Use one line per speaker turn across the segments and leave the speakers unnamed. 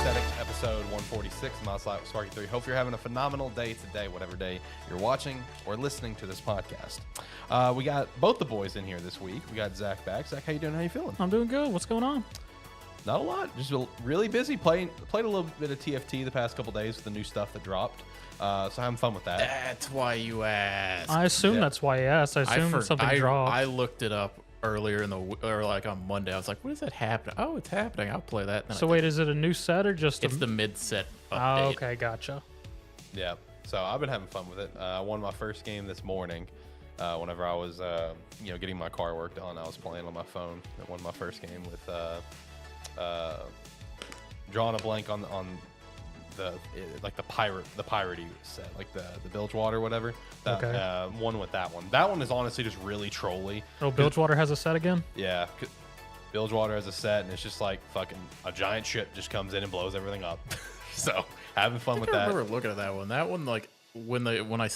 Gamesthetic, episode 146, Sparky 3. Hope you're having a phenomenal day today, whatever day you're watching or listening to this podcast. We got both the boys in here this week. We got Zach back. Zach, how you doing? How you feeling?
I'm doing good. What's going on?
Not a lot. Just really busy. Played a little bit of TFT the past couple days with the new stuff that dropped. So having fun with that.
That's why you asked.
I assume that's why you asked. I assume something dropped.
I looked it up earlier on Monday. I was like, "What is that happening?" Oh, it's happening. I'll play that.
So wait, is it a new set or just?
It's the mid-set update.
Oh, okay, gotcha.
Yeah. So I've been having fun with it. I won my first game this morning. Whenever I was, getting my car work done, I was playing on my phone. I won my first game with drawing a blank on the piratey set, like the Bilgewater, whatever.
Okay.
One with that one. That one is honestly just really trolly.
Oh, Bilgewater has a set again?
Yeah. Bilgewater has a set, and it's just like fucking a giant ship just comes in and blows everything up. So having fun with that.
I remember looking at that one. That one, like when I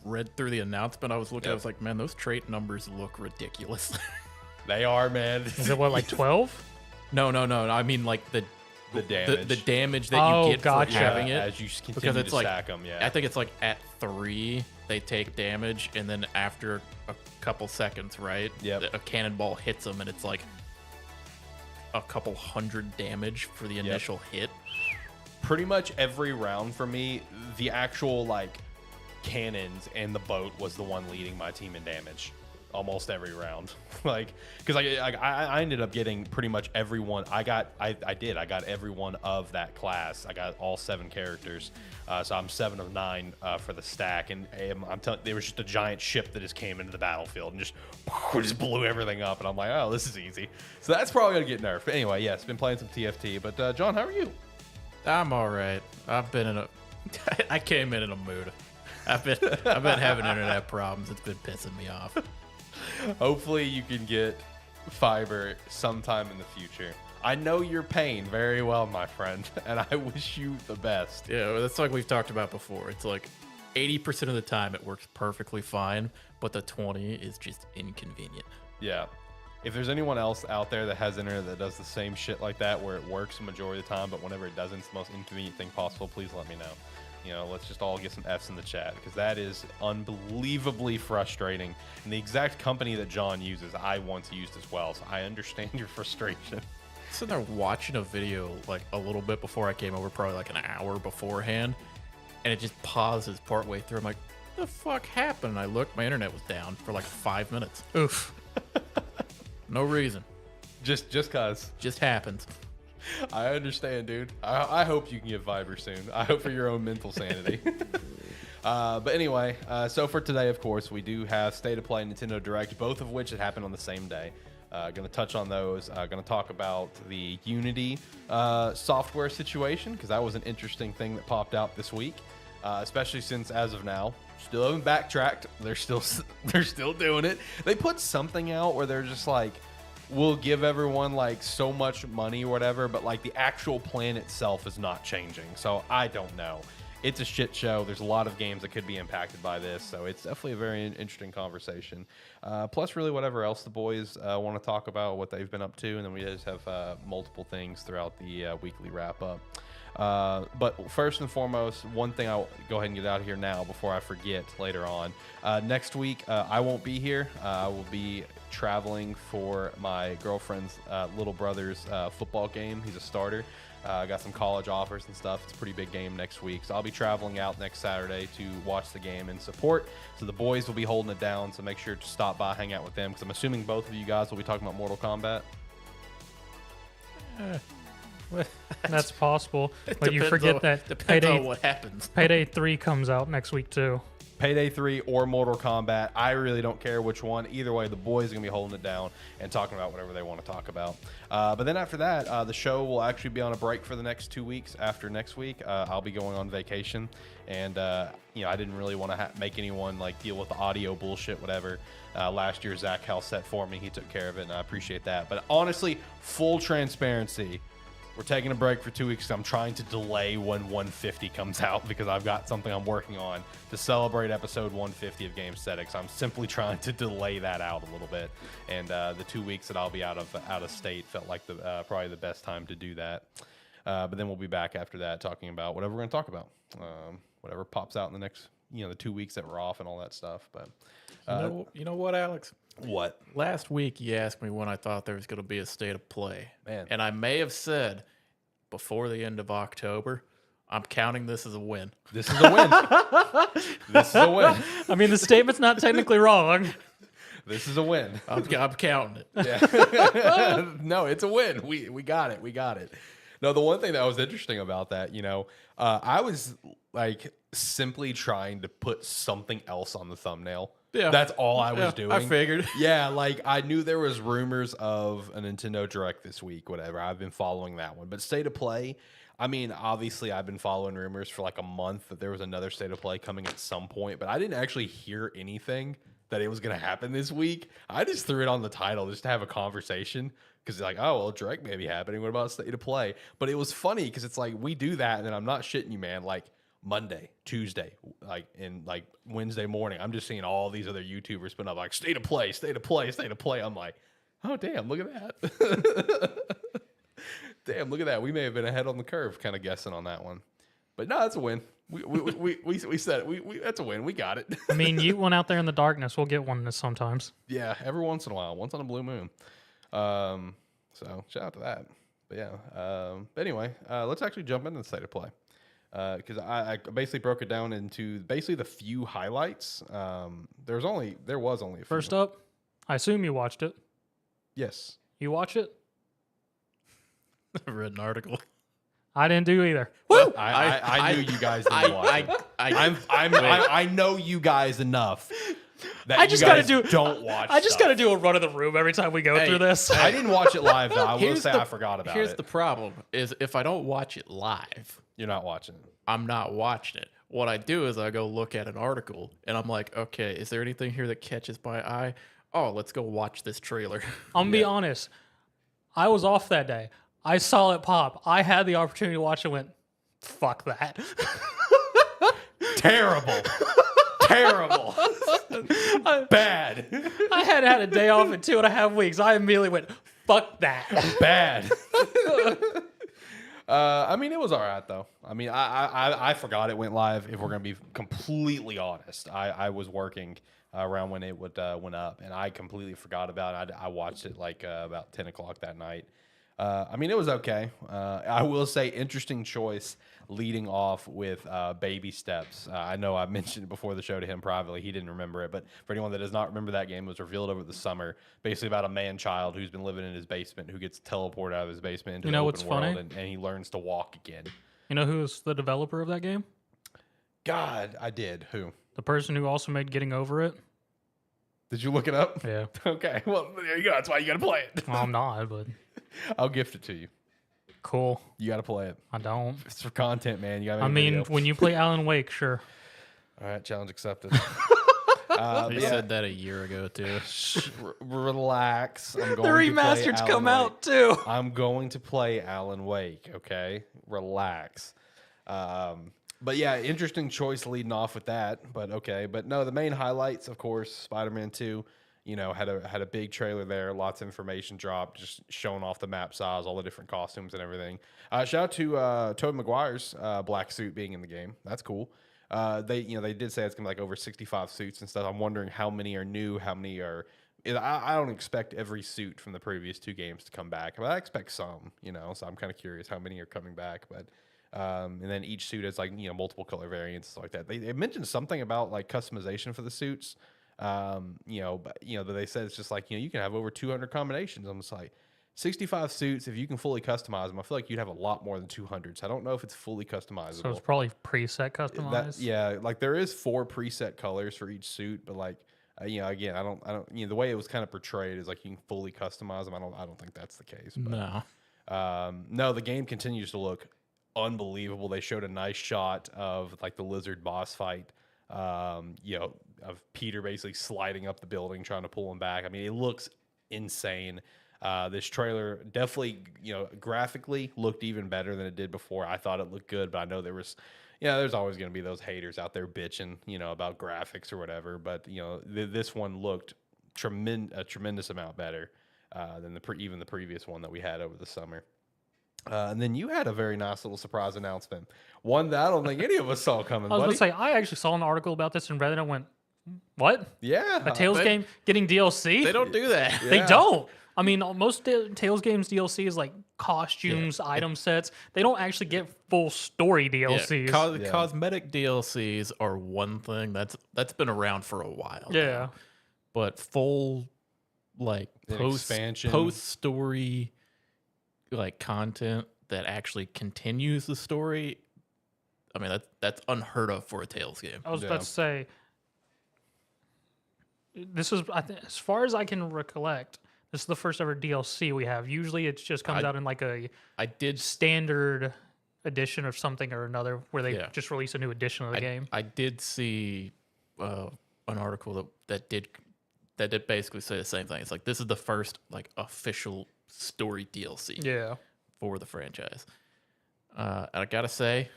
read through the announcement, I was looking. Yep. I was like, man, those trait numbers look ridiculous.
They are, man.
Is it what, like 12?
No. I mean, like the
damage.
The damage that you get for having it.
As you continue to stack them, yeah.
I think it's like at 3, they take damage, and then after a couple seconds, right?
Yep.
A cannonball hits them, and it's like a couple hundred damage for the initial hit.
Pretty much every round for me, the actual, like, cannons and the boat was the one leading my team in damage. Almost every round, like, because I ended up getting pretty much everyone. I got every one of that class. I got all 7 characters, so I'm 7 of 9 for the stack. And I'm telling, there was just a giant ship that just came into the battlefield and just blew everything up. And I'm like, oh, this is easy. So that's probably gonna get nerfed. But anyway, yes, been playing some TFT. But John, how are you?
I'm all right. I've been in a. I came in a mood. I've been having internet problems. It's been pissing me off.
Hopefully you can get fiber sometime in the future. I know your pain very well, my friend, and I wish you the best.
Yeah, that's like we've talked about before. It's like 80% of the time it works perfectly fine, but the 20 is just inconvenient.
Yeah. If there's anyone else out there that has internet that does the same shit like that, where it works the majority of the time, but whenever it doesn't, it's the most inconvenient thing possible, please let me know. Let's just all get some F's in the chat, because that is unbelievably frustrating. And the exact company that John uses, I once used as well, so I understand your frustration.
Sitting there watching a video like a little bit before I came over, probably like an hour beforehand, and it just pauses partway through. I'm like, what the fuck happened? And I looked, my internet was down for like 5 minutes.
Oof.
No reason.
Just cause.
Just happened.
I understand, dude. I hope you can get Viber soon. I hope for your own mental sanity. But anyway, so for today, of course, we do have State of Play and Nintendo Direct, both of which had happened on the same day. Going to touch on those. Going to talk about the Unity software situation, because that was an interesting thing that popped out this week, especially since, as of now, still haven't backtracked. They're still doing it. They put something out where they're just like, we'll give everyone like so much money or whatever, but like the actual plan itself is not changing. So I don't know. It's a shit show. There's a lot of games that could be impacted by this, so it's definitely a very interesting conversation. Plus, really, whatever else the boys want to talk about, what they've been up to, and then we just have multiple things throughout the weekly wrap up. But first and foremost, one thing I'll go ahead and get out of here now before I forget later on. Next week, I won't be here. I will be traveling for my girlfriend's little brother's football game. He's a starter. I got some college offers and stuff. It's a pretty big game next week. So I'll be traveling out next Saturday to watch the game and support. So the boys will be holding it down. So make sure to stop by, hang out with them, because I'm assuming both of you guys will be talking about Mortal Kombat.
That's possible. But you
Depends
forget
on-
that
Depends on what happens.
Payday 3 comes out next week, too.
Payday 3 or Mortal Kombat. I really don't care which one. Either way, the boys are going to be holding it down and talking about whatever they want to talk about. But then after that, the show will actually be on a break for the next 2 weeks. After next week, I'll be going on vacation. And, I didn't really want to make anyone like deal with the audio bullshit, whatever. Last year, Zach held set for me. He took care of it, and I appreciate that. But honestly, full transparency, we're taking a break for 2 weeks. I'm trying to delay when 150 comes out, because I've got something I'm working on to celebrate episode 150 of Gamesthetic. So I'm simply trying to delay that out a little bit. And the 2 weeks that I'll be out of state felt like probably the best time to do that. But then we'll be back after that talking about whatever we're going to talk about, whatever pops out in the next, the 2 weeks that we're off and all that stuff. But
You know what, Alex?
what?
Last week you asked me when I thought there was going to be a state of play.
Man.
And I may have said before the end of October. I'm counting this as a win.
This is a win. This is a win.
I mean, the statement's not technically wrong.
This is a win.
I'm counting it.
Yeah. No, it's a win. We got it. We got it. No, the one thing that was interesting about that, I was like simply trying to put something else on the thumbnail.
Yeah.
That's all I was doing.
I figured.
Yeah, like I knew there was rumors of a Nintendo Direct this week, whatever. I've been following that one. But State of Play, I mean, obviously I've been following rumors for like a month that there was another State of Play coming at some point, but I didn't actually hear anything that it was going to happen this week. I just threw it on the title just to have a conversation because like, oh, well, Direct may be happening. What about State of Play? But it was funny because it's like we do that and then I'm not shitting you, man. Like Monday, Tuesday, like in like Wednesday morning, I'm just seeing all these other YouTubers putting up like State of Play, State of Play, State of Play. I'm like, oh, damn, look at that. Damn, look at that. We may have been ahead on the curve kind of guessing on that one. But no, that's a win. We said it. That's a win. We got it.
I mean, you went out there in the darkness. We'll get one sometimes.
Yeah, every once in a while. Once on a blue moon. So shout out to that. But yeah. But anyway, let's actually jump into the State of Play. Because I basically broke it down into basically the few highlights. There was only a few.
First up, I assume you watched it.
Yes.
You watch it?
I've read an article.
I didn't do either.
Woo! I knew you guys didn't watch it. I know you guys enough that
I just
you guys
gotta do,
don't watch.
I just got to do a run of the room every time we go through this.
I didn't watch it live though. I will say I forgot about it.
Here's the problem: is if I don't watch it live,
you're not watching it.
I'm not watching it. What I do is I go look at an article and I'm like, okay, is there anything here that catches my eye? Oh, let's go watch this trailer.
I'm gonna be honest. I was off that day. I saw it pop. I had the opportunity to watch it and went, fuck that.
Terrible. Terrible. Bad.
I had had a day off in 2.5 weeks. I immediately went, fuck that.
Bad. I mean, it was all right, though. I mean, I forgot it went live, if we're going to be completely honest. I was working around when it went up, and I completely forgot about it. I watched it like about 10 o'clock that night. I mean, it was okay. I will say, interesting choice leading off with Baby Steps. I know I mentioned it before the show to him privately. He didn't remember it. But for anyone that does not remember that game, it was revealed over the summer. Basically about a man-child who's been living in his basement who gets teleported out of his basement into the open world. And he learns to walk again.
You know who's the developer of that game?
God, I did. Who?
The person who also made Getting Over It.
Did you look it up?
Yeah.
Okay. Well, there you go. That's why you got to play it.
Well, I'm not, but...
I'll gift it to you.
Cool.
You got to play it.
I don't.
It's for content, man. You got.
I mean, when you play Alan Wake, sure.
All right, challenge accepted.
You said that a year ago too.
Relax. I'm going
The remastered's come out too.
I'm going to play Alan Wake. Okay, relax. But yeah, interesting choice leading off with that. But okay, but no, the main highlights, of course, Spider-Man 2. You know, had a big trailer there, lots of information dropped, just showing off the map size, all the different costumes and everything. Shout out to Tobey Maguire's black suit being in the game. That's cool. They did say it's gonna be like over 65 suits and stuff. I'm wondering how many are new, how many are. I don't expect every suit from the previous 2 games to come back, but I expect some. So I'm kind of curious how many are coming back. But and then each suit has like multiple color variants, stuff like that. They mentioned something about like customization for the suits. But they said it's just like, you can have over 200 combinations. I'm just like 65 suits. If you can fully customize them, I feel like you'd have a lot more than 200. So I don't know if it's fully customizable.
So it's probably preset customized.
Like there is 4 preset colors for each suit, but like, again, I don't, the way it was kind of portrayed is like you can fully customize them. I don't think that's the case. But, no, the game continues to look unbelievable. They showed a nice shot of like the lizard boss fight. Of Peter basically sliding up the building, trying to pull him back. I mean, it looks insane. This trailer definitely, graphically looked even better than it did before. I thought it looked good, but I know there's always going to be those haters out there bitching, about graphics or whatever. But, this one looked a tremendous amount better than even the previous one that we had over the summer. And then you had a very nice little surprise announcement. One that I don't think any of us saw coming,
I was
buddy.
going to say, I actually saw an article about this and read it and went, what?
Yeah.
A Tales game getting DLC?
They don't do that.
They
Yeah.
don't. I mean, most Tales games DLC is like costumes, item sets. They don't actually get full story DLCs.
Cosmetic DLCs are one thing that's been around for a while.
Yeah.
now. But full like
expansion.
post story like content that actually continues the story. I mean that's unheard of for a Tales game.
I was about to say, this is, I think, as far as I can recollect, this is the first ever DLC we have. Usually it just comes out in like a
I did
standard edition of something or another where they
Yeah.
just release a new edition of the game.
I did see an article that did basically say the same thing. It's like this is the first like official story DLC
Yeah.
for the franchise. And I gotta say,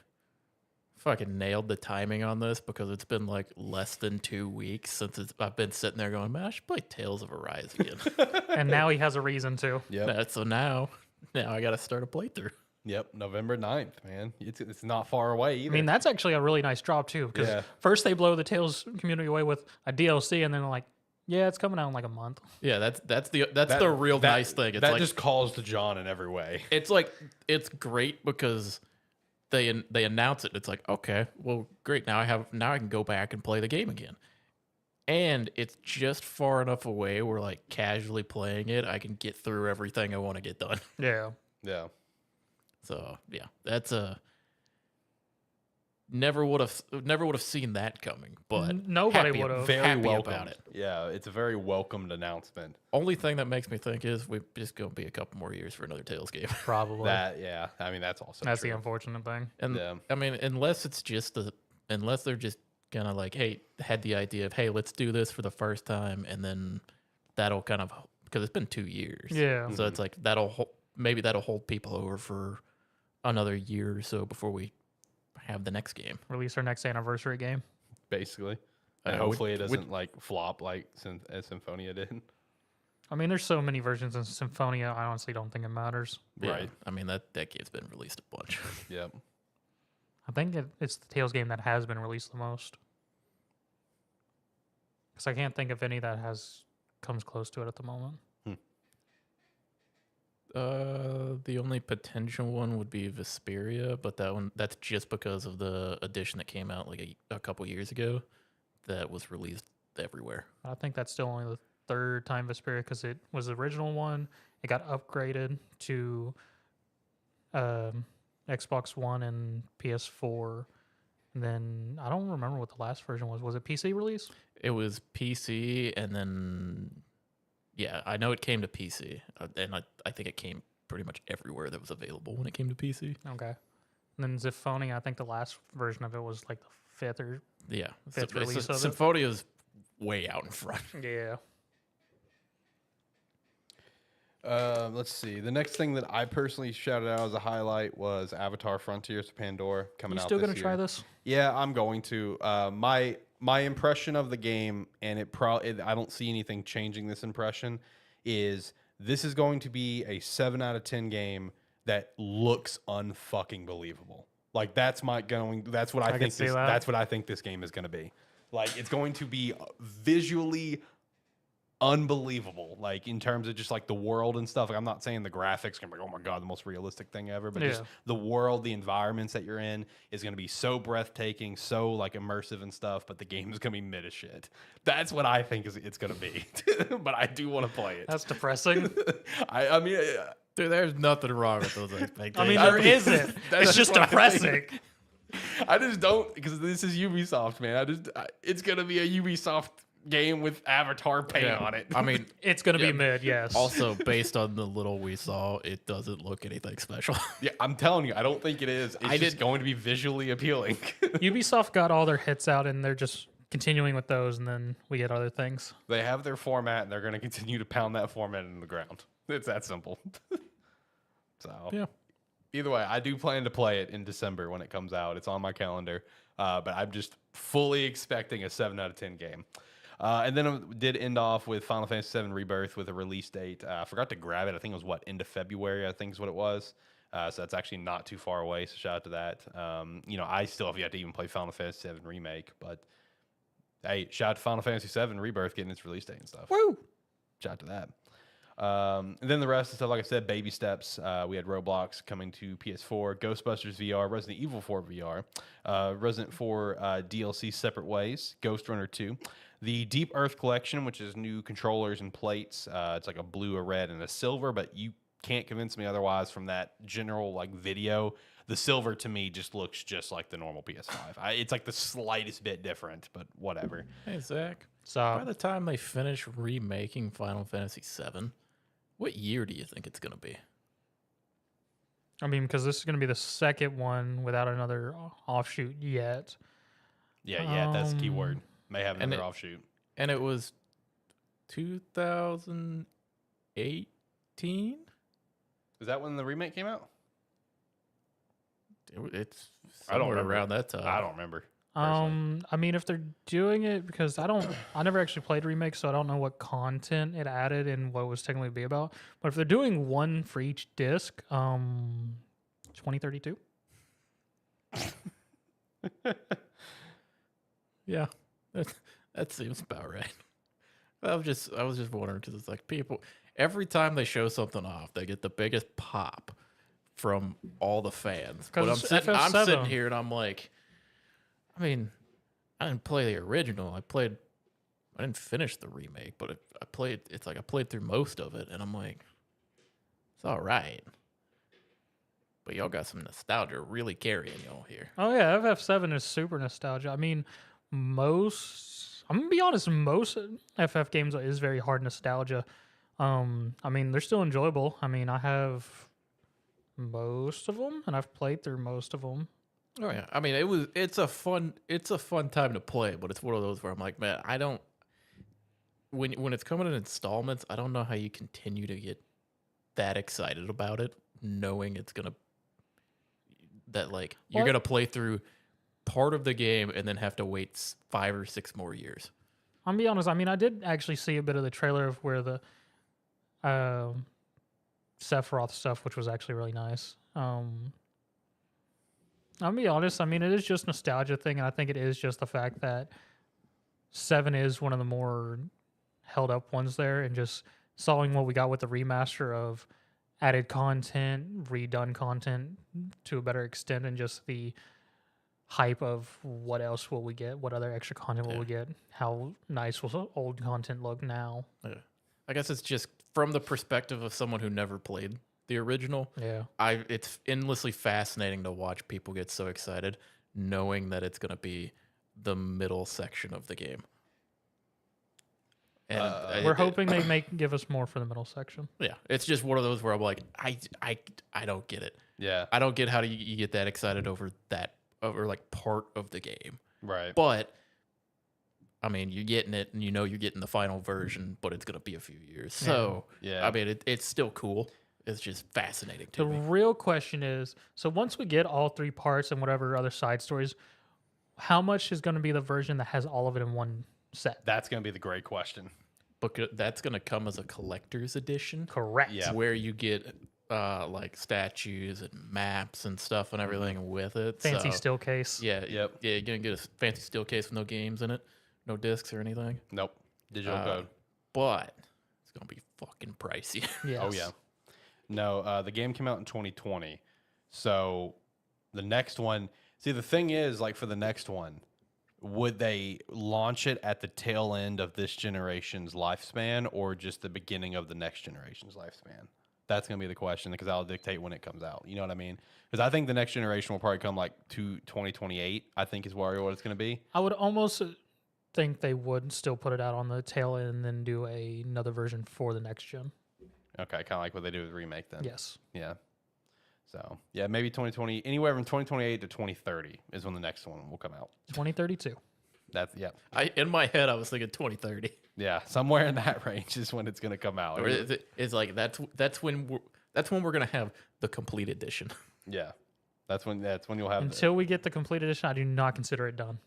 fucking nailed the timing on this because it's been like less than 2 weeks since I've been sitting there going, man, I should play Tales of Arise again.
And now he has a reason to.
Yep.
So now I gotta start a playthrough.
Yep. November 9th, man. It's not far away either.
I mean, that's actually a really nice drop too, because
Yeah.
first they blow the Tales community away with a DLC, and then they're like, "Yeah, it's coming out in like a month."
Yeah, that's the real nice thing. It's
that
like,
just calls to John in every way.
it's like it's great because they announce it. It's like, okay, well, great. Now I can go back and play the game again. And it's just far enough away where like casually playing it, I can get through everything I want to get done.
Yeah.
Yeah.
So yeah, that's a never would have seen that coming. But
Nobody
happy-
would've.
Very
happy
welcomed.
about it.
Yeah, it's a very welcomed announcement.
Only thing that makes me think is we're just gonna be a couple more years for another Tales game.
Probably.
That yeah, I mean that's also
That's
true.
the unfortunate thing.
And
Yeah.
I mean, unless they're just kind of like, hey, had the idea of, hey, let's do this for the first time, and then that'll kind of, because it's been 2 years.
Yeah.
So it's like maybe that'll hold people over for another year or so before we have the next game.
Release our next anniversary game.
Basically.
I
And
know,
hopefully it
which-
doesn't like flop like as Symphonia did.
I mean, there's so many versions of Symphonia. I honestly don't think it matters.
Yeah,
Right.
I mean, that game's been released a bunch.
Yep.
I think it's the Tales game that has been released the most. Because I can't think of any that comes close to it at the moment.
The only potential one would be Vesperia, but that's just because of the edition that came out like a couple years ago that was released everywhere.
I think that's still only the third time Vesperia, because it was the original one. It got upgraded to Xbox One and PS4. And then I don't remember what the last version was. Was it PC release?
It was PC, and then yeah, I know it came to PC, and I think it came pretty much everywhere that was available when it came to PC.
Okay. And then Symphonia, I think the last version of it was like the fifth or
Yeah,
Fifth release of it.
Symphonia's way out in front.
yeah.
Let's see. The next thing that I personally shouted out as a highlight was Avatar: Frontiers of Pandora coming
You
out.
still
this
gonna try
year.
this?
Yeah, I'm going to. My impression of the game, and I don't see anything changing this impression, is this is going to be a 7 out of 10 game that looks unfucking believable. Like that's what I
can
think
see
this,
that.
that's what I think this game is going to be. Like it's going to be visually unbelievable, like in terms of just like the world and stuff. Like I'm not saying the graphics can be like, oh my god, the most realistic thing ever, but just
Yeah.
the world, the environments that you're in is going to be so breathtaking, so like immersive and stuff. But the game is going to be mid as shit. That's what I think it's going to be. But I do want to play it.
That's depressing.
I mean,
Dude, there's nothing wrong with those expectations.
I mean, there isn't.
That's
It's just
what I
depressing.
I just don't, because this is Ubisoft, man. It's going to be a Ubisoft game with Avatar paint
Yeah.
on it.
I mean,
It's going to
Yeah.
be mid, yes.
also based on the little we saw, it doesn't look anything special.
Yeah, I'm telling you, I don't think it is. It's just going to be visually appealing.
Ubisoft got all their hits out, and they're just continuing with those, and then we get other things.
They have their format, and they're going to continue to pound that format into the ground. It's that simple. So,
Yeah.
either way, I do plan to play it in December when it comes out. It's on my calendar, but I'm just fully expecting a 7 out of 10 game. And then it did end off with Final Fantasy VII Rebirth with a release date. I forgot to grab it. I think it was, end of February, I think is what it was. So that's actually not too far away. So shout out to that. I still have yet to even play Final Fantasy VII Remake, but hey, shout out to Final Fantasy VII Rebirth getting its release date and stuff.
Woo!
Shout out to that. And then the rest of stuff, like I said, baby steps. We had Roblox coming to PS4, Ghostbusters VR, Resident Evil 4 VR, Resident 4 DLC Separate Ways, Ghost Runner 2, the Deep Earth Collection, which is new controllers and plates. It's like a blue, a red, and a silver, but you can't convince me otherwise from that general like video. The silver to me just looks just like the normal PS5. It's like the slightest bit different, but whatever.
Hey, Zach.
So
By the time they finish remaking Final Fantasy VII, what year do you think it's going to be?
I mean, because this is going to be the second one without another offshoot yet.
Yeah, that's the key word. May have
and
another offshoot.
And it was 2018?
Is that when the remake came out?
It's
I don't
somewhere
remember.
around that time.
I don't remember. personally.
I mean, if they're doing it, because I never actually played remake, so I don't know what content it added and what it was technically be about. But if they're doing one for each disc, 2032.
Yeah, that seems about right. I was just wondering because it's like people every time they show something off, they get the biggest pop from all the fans. But I'm sitting here and I'm like, I mean, I didn't play the original. I didn't finish the remake, but I played. It's like I played through most of it, and I'm like, it's all right. But y'all got some nostalgia really carrying y'all here.
Oh yeah, FF7 is super nostalgia. I mean, I'm gonna be honest, most FF games is very hard nostalgia. I mean, they're still enjoyable. I mean, I have most of them, and I've played through most of them.
Oh yeah, I mean it's a fun time to play, but it's one of those where I'm like, man, I don't. When it's coming in installments, I don't know how you continue to get that excited about it, knowing it's gonna you're gonna play through part of the game and then have to wait 5 or 6 more years.
I'll be honest. I mean, I did actually see a bit of the trailer of where the Sephiroth stuff, which was actually really nice. I'll be honest. I mean, it is just nostalgia thing, and I think it is just the fact that 7 is one of the more held up ones there, and just seeing what we got with the remaster of added content, redone content to a better extent, and just the hype of what else will we get, what other extra content will we get, how nice will old content look now.
Yeah. I guess it's just from the perspective of someone who never played the original.
Yeah,
it's endlessly fascinating to watch people get so excited knowing that it's going to be the middle section of the game. And
we're hoping they give us more for the middle section.
Yeah, it's just one of those where I'm like, I don't get it.
Yeah.
I don't get how you get that excited over like part of the game.
Right.
But I mean, you're getting it, and you're getting the final version, but it's gonna be a few years. So
yeah.
I mean, it's still cool. It's just fascinating to
The
me.
real question is, so once we get all 3 parts and whatever other side stories, how much is going to be the version that has all of it in one set?
That's going to be the great question.
But that's gonna come as a collector's edition.
Correct.
Yeah.
Where you get like statues and maps and stuff and everything with it.
Fancy
So,
still case.
Yeah.
Yep.
Yeah, you're gonna get a fancy steel case with no games in it, no discs or anything.
Nope. Digital code.
But it's gonna be fucking pricey.
Yes.
Oh, yeah. No, the game came out in 2020. So the next one, see, the thing is, like, for the next one, would they launch it at the tail end of this generation's lifespan or just the beginning of the next generation's lifespan? That's going to be the question, because that'll dictate when it comes out. You know what I mean? Because I think the next generation will probably come like to 2028, I think is where what it's going to be.
I would almost think they would still put it out on the tail end and then do another version for the next gen.
Okay, kind of like what they do with Remake then.
Yes.
Yeah. So, yeah, maybe 2020, anywhere from 2028 to 2030 is when the next one will come out.
2032.
That's, yeah.
In my head, I was thinking 2030.
Yeah, somewhere in that range is when it's going to come out.
Or it's like that's when we're gonna have the complete edition.
Yeah, that's when you'll have.
Until we get the complete edition, I do not consider it done.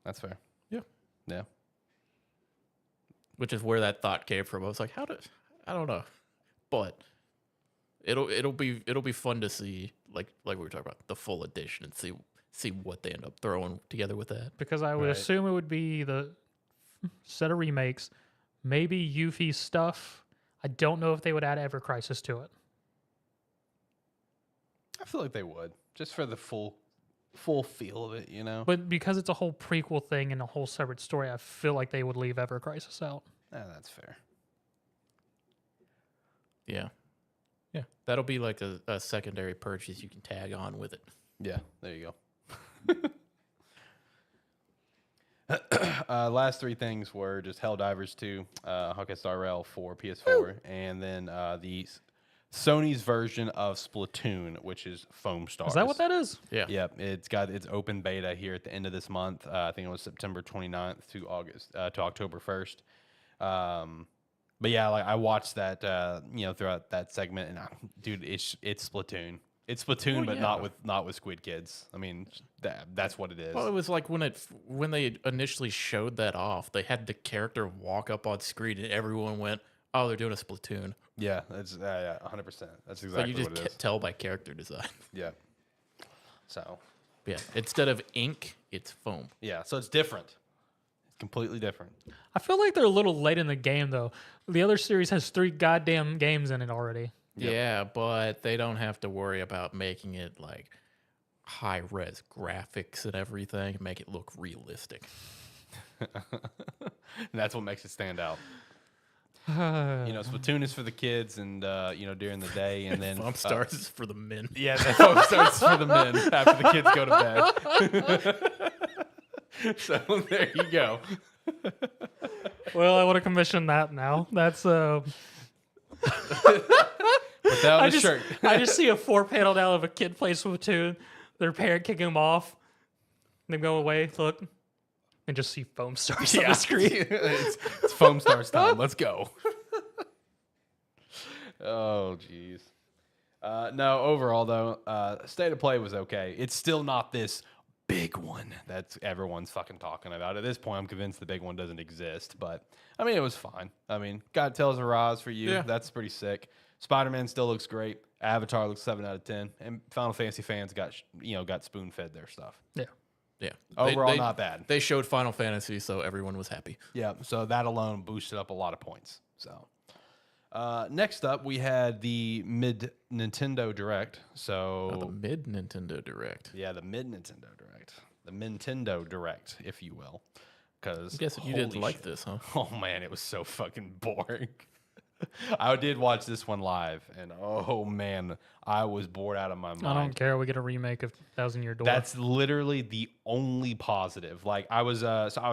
That's fair.
Yeah.
Yeah.
Which is where that thought came from. I was like, I don't know, but It'll be fun to see like we were talking about the full edition and see what they end up throwing together with that.
Because I would
Right.
assume it would be the set of remakes, maybe Yuffie stuff. I don't know if they would add Ever Crisis to it.
I feel like they would, just for the full feel of it, you know.
But because it's a whole prequel thing and a whole separate story, I feel like they would leave Ever Crisis out.
That's fair.
Yeah. That'll be like a secondary purchase you can tag on with it.
Yeah, there you go. Last three things were just Helldivers 2, Hawkeye Star Rail for PS4, and then the Sony's version of Splatoon, which is Foam Stars.
Is that what that is?
Yeah.
Yep, it's got its open beta here at the end of this month. I think it was September 29th to October 1st. But yeah, like I watched that throughout that segment, and dude, it's Splatoon. It's Splatoon,
Well,
but
yeah.
not with Squid Kids. I mean, that's what it is.
Well, it was like when they initially showed that off, they had the character walk up on screen and everyone went, "Oh, they're doing a Splatoon."
Yeah, that's 100%. That's
Like
exactly
you just
what it
can't
is.
tell by character design.
Yeah. So
Yeah, instead of ink, it's foam.
yeah, so it's different. It's completely different.
I feel like they're a little late in the game, though. The other series has 3 goddamn games in it already.
Yep.
Yeah, but they don't have to worry about making it like high res graphics and everything, make it look realistic.
And that's what makes it stand out. Splatoon is for the kids, and during the day, and then
Foam Stars is for the men.
Yeah, the Foam Stars is for the men after the kids go to bed. So there you go.
Well, I want to commission that now. That's
Put that on a shirt.
I just see a 4-panel now of a kid plays Splatoon, their parent kicking him off, them go away, look, and just see Foam Stars on the screen.
it's Foam Stars time. Let's go. Oh, jeez. No, overall, though, State of Play was okay. It's still not this big one that's everyone's fucking talking about. At this point, I'm convinced the big one doesn't exist. But, I mean, it was fine. I mean, God Tells a Rise for you.
Yeah.
That's pretty sick. Spider-Man still looks great. Avatar looks 7 out of 10. And Final Fantasy fans got spoon-fed their stuff.
Yeah.
Yeah.
Overall, not bad.
They showed Final Fantasy, so everyone was happy.
Yeah, so that alone boosted up a lot of points. So next up, we had the mid Nintendo Direct. So
The mid Nintendo Direct.
yeah, the mid Nintendo Direct, the Nintendo Direct, if you will. Because
I'm guessing you didn't like this, huh?
Oh man, it was so fucking boring. I did watch this one live, and oh man, I was bored out of my mind.
I don't care. We get a remake of Thousand Year Door.
That's literally the only positive. Like I was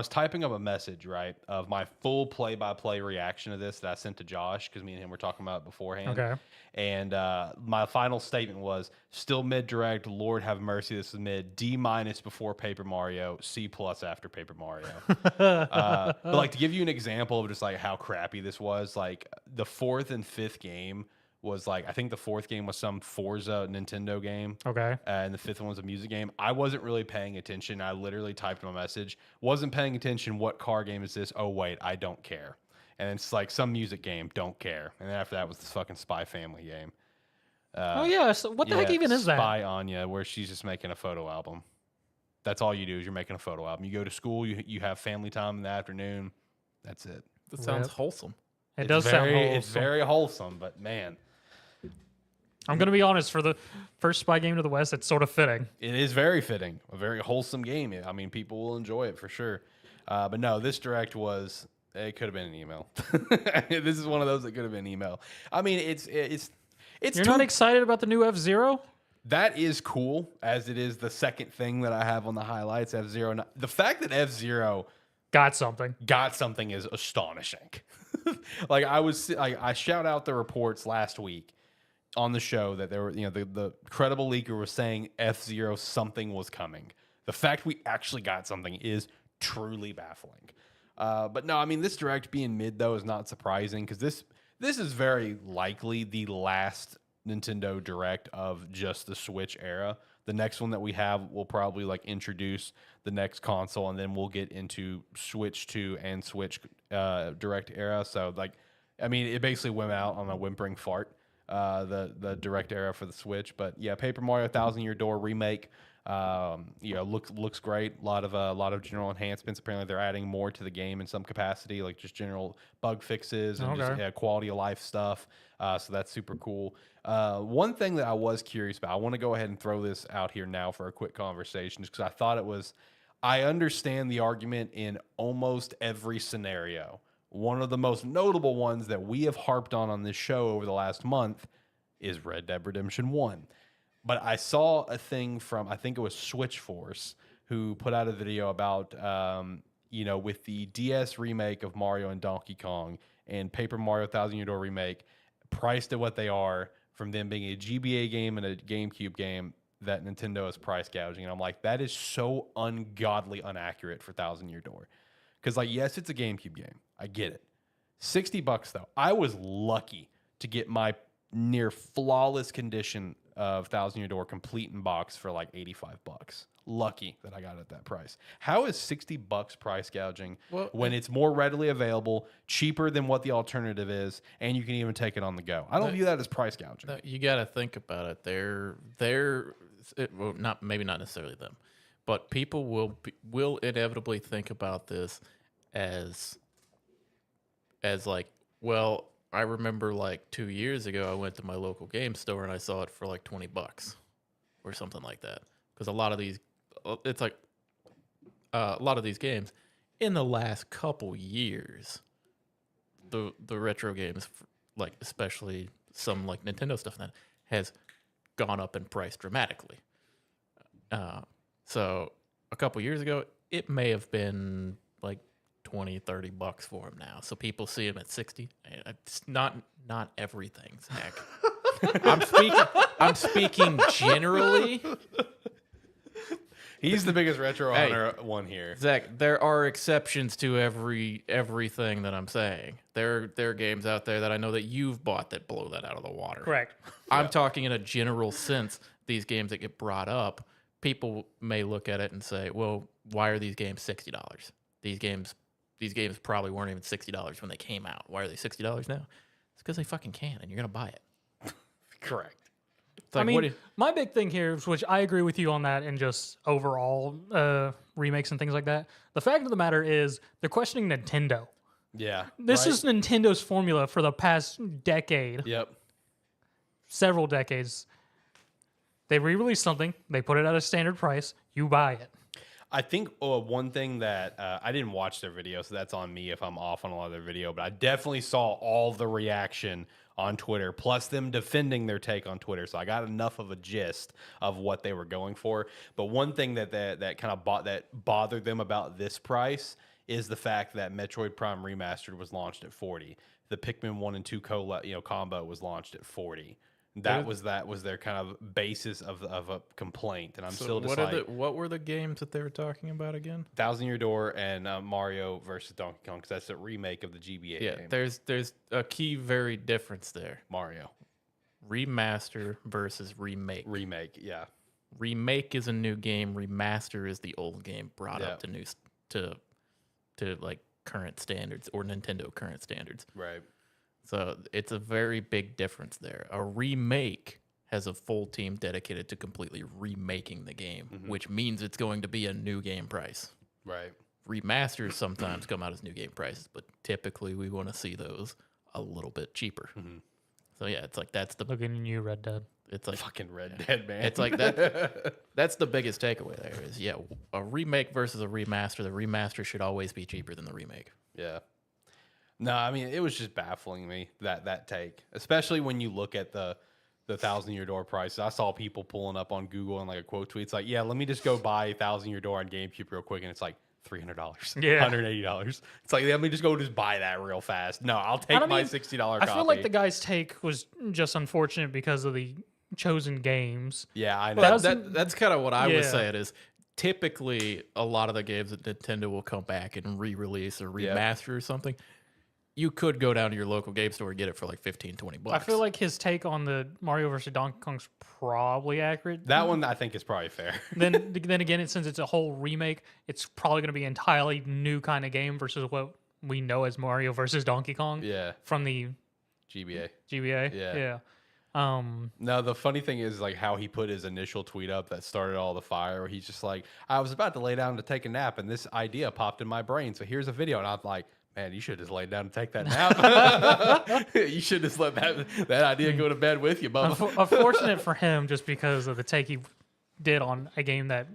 typing up a message, right, of my full play-by-play reaction to this that I sent to Josh because me and him were talking about it beforehand.
Okay.
And my final statement was still mid direct. Lord have mercy, this is mid. D- before Paper Mario, C+ after Paper Mario. But like to give you an example of just like how crappy this was, like the 4th and 5th game was like, I think the 4th game was some Forza Nintendo game.
Okay.
And the 5th one was a music game. I wasn't really paying attention. I literally typed my message. Wasn't paying attention. What car game is this? Oh, wait, I don't care. And it's like some music game. Don't care. And then after that was this fucking Spy Family game.
Oh, yeah. So what the heck even is that?
Spy Anya, where she's just making a photo album. That's all you do is you're making a photo album. You go to school. You have family time in the afternoon. That's it.
That sounds
Rip.
wholesome.
It does sound wholesome.
It's very wholesome, but man,
I'm going to be honest. For the first Spy Game to the West, it's sort of fitting.
it is very fitting. A very wholesome game. I mean, people will enjoy it for sure. But no, this direct was. It could have been an email. This is one of those that could have been email. I mean, it's
You're not excited about the new F-Zero?
that is cool as it is the second thing that I have on the highlights. F-Zero. The fact that F-Zero
Got something.
got something is astonishing. Like I shout out the reports last week on the show that there were, the credible leaker was saying F-Zero something was coming. The fact we actually got something is truly baffling. But no, I mean, this direct being mid though is not surprising because this is very likely the last Nintendo Direct of just the Switch era. The next one that we have will probably like introduce the next console, and then we'll get into Switch 2 and Switch Direct era. So like, I mean, it basically went out on a whimpering fart. the direct era for the Switch. But yeah, Paper Mario Thousand Year Door remake. Looks great. A lot of general enhancements. Apparently, they're adding more to the game in some capacity, like just general bug fixes and just quality of life stuff. So that's super cool. One thing that I was curious about, I want to go ahead and throw this out here now for a quick conversation, just because I thought it was. I understand the argument in almost every scenario. One of the most notable ones that we have harped on this show over the last month is Red Dead Redemption 1. But I saw a thing from, I think it was Switchforce, who put out a video about, with the DS remake of Mario and Donkey Kong and Paper Mario Thousand Year Door remake, priced at what they are, from them being a GBA game and a GameCube game, that Nintendo is price gouging. And I'm like, that is so ungodly inaccurate for Thousand Year Door. Because, like, yes, it's a GameCube game. I get it. $60 though. I was lucky to get my near flawless condition of Thousand Year Door complete in box for like $85. Lucky that I got it at that price. How is $60 price gouging when it's more readily available, cheaper than what the alternative is, and you can even take it on the go? I don't view that as price gouging.
You got to think about it. Maybe not necessarily them, but people will inevitably think about this as like, well, I remember like 2 years ago, I went to my local game store and I saw it for like $20 or something like that. Because a lot of these games in the last couple years, the retro games, like especially some like Nintendo stuff, that has gone up in price dramatically. So a couple years ago, it may have been like $20-$30 for them now. So people see them at 60. It's not everything, Zach. I'm speaking generally.
He's the biggest retro hunter one here.
Zach, there are exceptions to everything that I'm saying. There are games out there that I know that you've bought that blow that out of the water.
Correct.
I'm talking in a general sense. These games that get brought up, people may look at it and say, well, why are these games $60? These games probably weren't even $60 when they came out. Why are they $60 now? It's because they fucking can, and you're going to buy it.
Correct.
Like, I mean, my big thing here, which I agree with you on that, and just overall remakes and things like that. The fact of the matter is, they're questioning Nintendo.
Yeah.
This is Nintendo's formula for the past decade.
Yep.
Several decades. They re-release something, they put it at a standard price, you buy it.
I think one thing that I didn't watch their video, so that's on me if I'm off on a lot of their video, but I definitely saw all the reaction on Twitter, plus them defending their take on Twitter. So I got enough of a gist of what they were going for. But one thing that kind of that bothered them about this price is the fact that Metroid Prime Remastered was launched at $40. The Pikmin 1 and 2 combo was launched at $40. That was their kind of basis of a complaint, and I'm still just
what were the games that they were talking about again?
Thousand Year Door and Mario versus Donkey Kong, because that's a remake of the GBA game.
There's a key very difference there.
Mario
remaster versus remake.
Yeah.
Remake is a new game. Remaster is the old game brought up to like current standards or Nintendo current standards.
Right.
So it's a very big difference there. A remake has a full team dedicated to completely remaking the game, which means it's going to be a new game price.
Right.
Remasters sometimes come out as new game prices, but typically we want to see those a little bit cheaper. So yeah, it's like that's the
looking at you, Red Dead.
It's like fucking Red Dead, man.
It's like that. That's the biggest takeaway there is a remake versus a remaster. The remaster should always be cheaper than the remake.
Yeah. No, I mean, it was just baffling me, that take, especially when you look at the Thousand Year Door prices. I saw people pulling up on Google and like a quote tweet. It's like, yeah, let me just go buy Thousand Year Door on GameCube real quick, and it's like $300, $180. It's like, let me just buy that real fast. No, I'll take my $60 copy.
I feel like the guy's take was just unfortunate because of the chosen games.
Yeah, I know.
That's kind of what I was saying is typically a lot of the games that Nintendo will come back and re-release or remaster or something. You could go down to your local game store and get it for like $15-$20.
I feel like his take on the Mario vs. Donkey Kong's probably accurate.
That one I think is probably fair.
then again, since it's a whole remake, it's probably going to be an entirely new kind of game versus what we know as Mario vs. Donkey Kong.
Yeah.
From the
GBA.
Yeah.
No, the funny thing is like how he put his initial tweet up that started all the fire. Where he's just like, I was about to lay down to take a nap, and this idea popped in my brain. So here's a video, and I'm like, man, you should just lay down to take that nap. You should just let that idea go to bed with you, Bubba.
Unfortunate for him, just because of the take he did on a game that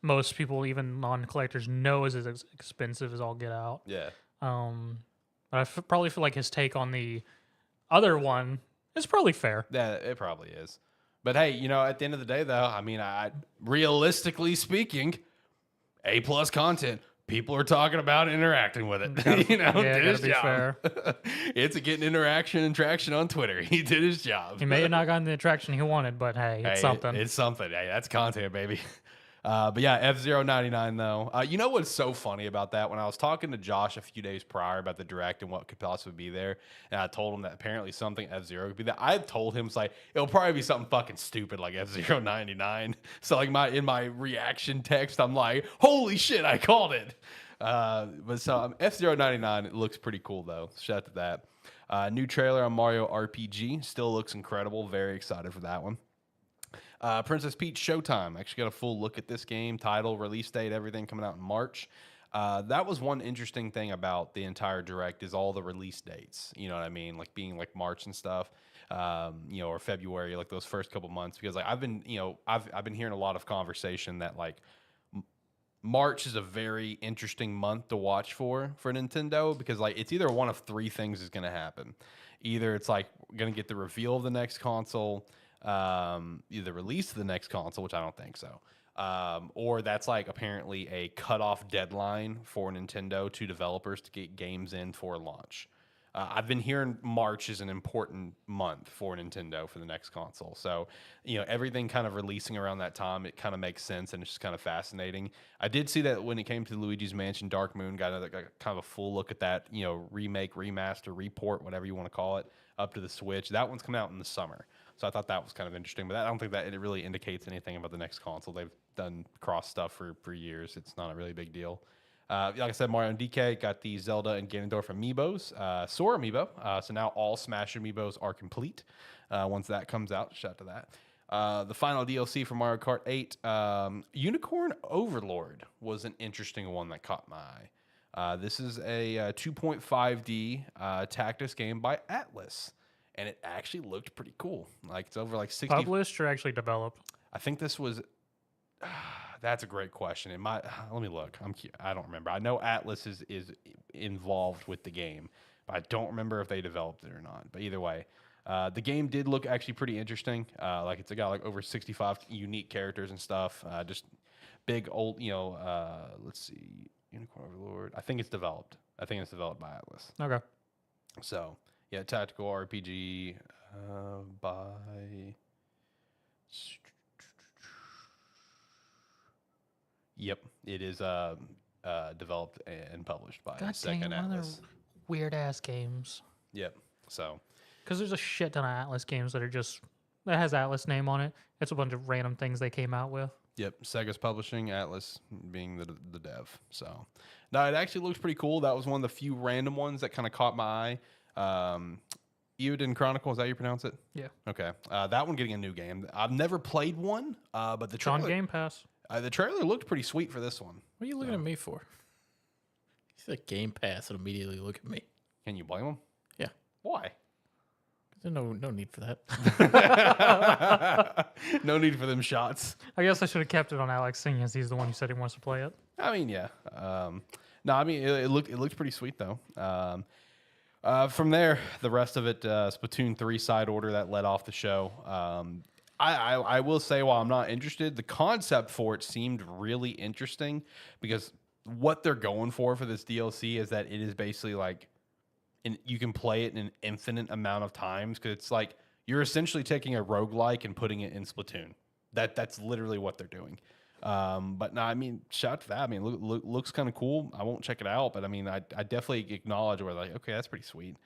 most people, even non-collectors, know is as expensive as all get out.
Yeah.
But probably feel like his take on the other one is probably fair.
Yeah, it probably is. But hey, at the end of the day, though, I mean, realistically speaking, A+ content. People are talking about interacting with it. Did his
be
job.
fair.
It's getting interaction and traction on Twitter. He did his job.
He may have not gotten the attraction he wanted, but hey, it's something.
It's something. Hey, that's content, baby. But yeah, F-099 though. You know what's so funny about that? When I was talking to Josh a few days prior about the direct and what could possibly be there, and I told him that apparently something F-Zero could be there. I told him it's like it'll probably be something fucking stupid like F-099. So like in my reaction text, I'm like, holy shit, I called it. But so F-099, it looks pretty cool though. Shout out to that. New trailer on Mario RPG still looks incredible. Very excited for that one. Princess Peach Showtime. Actually got a full look at this game, title, release date, everything coming out in March. That was one interesting thing about the entire direct is all the release dates. You know what I mean? Like being like March and stuff, or February, like those first couple months. Because like I've been hearing a lot of conversation that like March is a very interesting month to watch for Nintendo because like it's either one of three things is going to happen. Either it's like going to get the reveal of the next console, either release the next console, which I don't think so, or that's like apparently a cutoff deadline for Nintendo to developers to get games in for launch. I've been hearing March is an important month for Nintendo for the next console. So, everything kind of releasing around that time, it kind of makes sense and it's just kind of fascinating. I did see that when it came to Luigi's Mansion Dark Moon, got kind of a full look at that, remake, remaster, report, whatever you want to call it, up to the Switch. That one's coming out in the summer. So I thought that was kind of interesting, but I don't think that it really indicates anything about the next console. They've done cross stuff for years. It's not a really big deal. Like I said, Mario and DK got the Zelda and Ganondorf amiibos, Sora amiibo. So now all Smash amiibos are complete. Once that comes out, shout out to that. The final DLC for Mario Kart 8, Unicorn Overlord was an interesting one that caught my eye. This is a 2.5D Tactics game by Atlas. And it actually looked pretty cool. Like it's over like 60.
Published or actually developed?
I think this was. That's a great question. Let me look. I don't remember. I know Atlas is involved with the game, but I don't remember if they developed it or not. But either way, the game did look actually pretty interesting. Like it's got like over 65 unique characters and stuff. Just big old. Let's see, Unicorn Overlord. I think it's developed. I think it's developed by Atlas.
Okay.
So. Yeah, tactical RPG by. Yep, it is developed and published by
God
Second
dang, one of
Atlas.
their weird ass games.
Yep. So.
Because there's a shit ton of Atlas games that has Atlas name on it. It's a bunch of random things they came out with.
Yep, Sega's publishing, Atlas being the dev. So, no, it actually looks pretty cool. That was one of the few random ones that kind of caught my eye. Eowyn Chronicle, is that how you pronounce it?
Yeah.
Okay. that one getting a new game. I've never played one, but the
On
trailer,
Game Pass.
The trailer looked pretty sweet for this one.
What are you looking at me for? You said Game Pass and immediately look at me.
Can you blame them?
Yeah.
Why?
There's no need for that.
No need for them shots.
I guess I should have kept it on Alex, seeing as he's the one who said he wants to play it.
I mean, yeah. No, I mean it looked pretty sweet though. From there, the rest of it, Splatoon 3 side order that led off the show. I will say, while I'm not interested, the concept for it seemed really interesting because what they're going for this DLC is that it is basically like, you can play it an infinite amount of times because it's like you're essentially taking a roguelike and putting it in Splatoon. That's literally what they're doing. But no, I mean, shout out to that. I mean, looks kind of cool. I won't check it out, but I mean, I definitely acknowledge where like, okay, that's pretty sweet.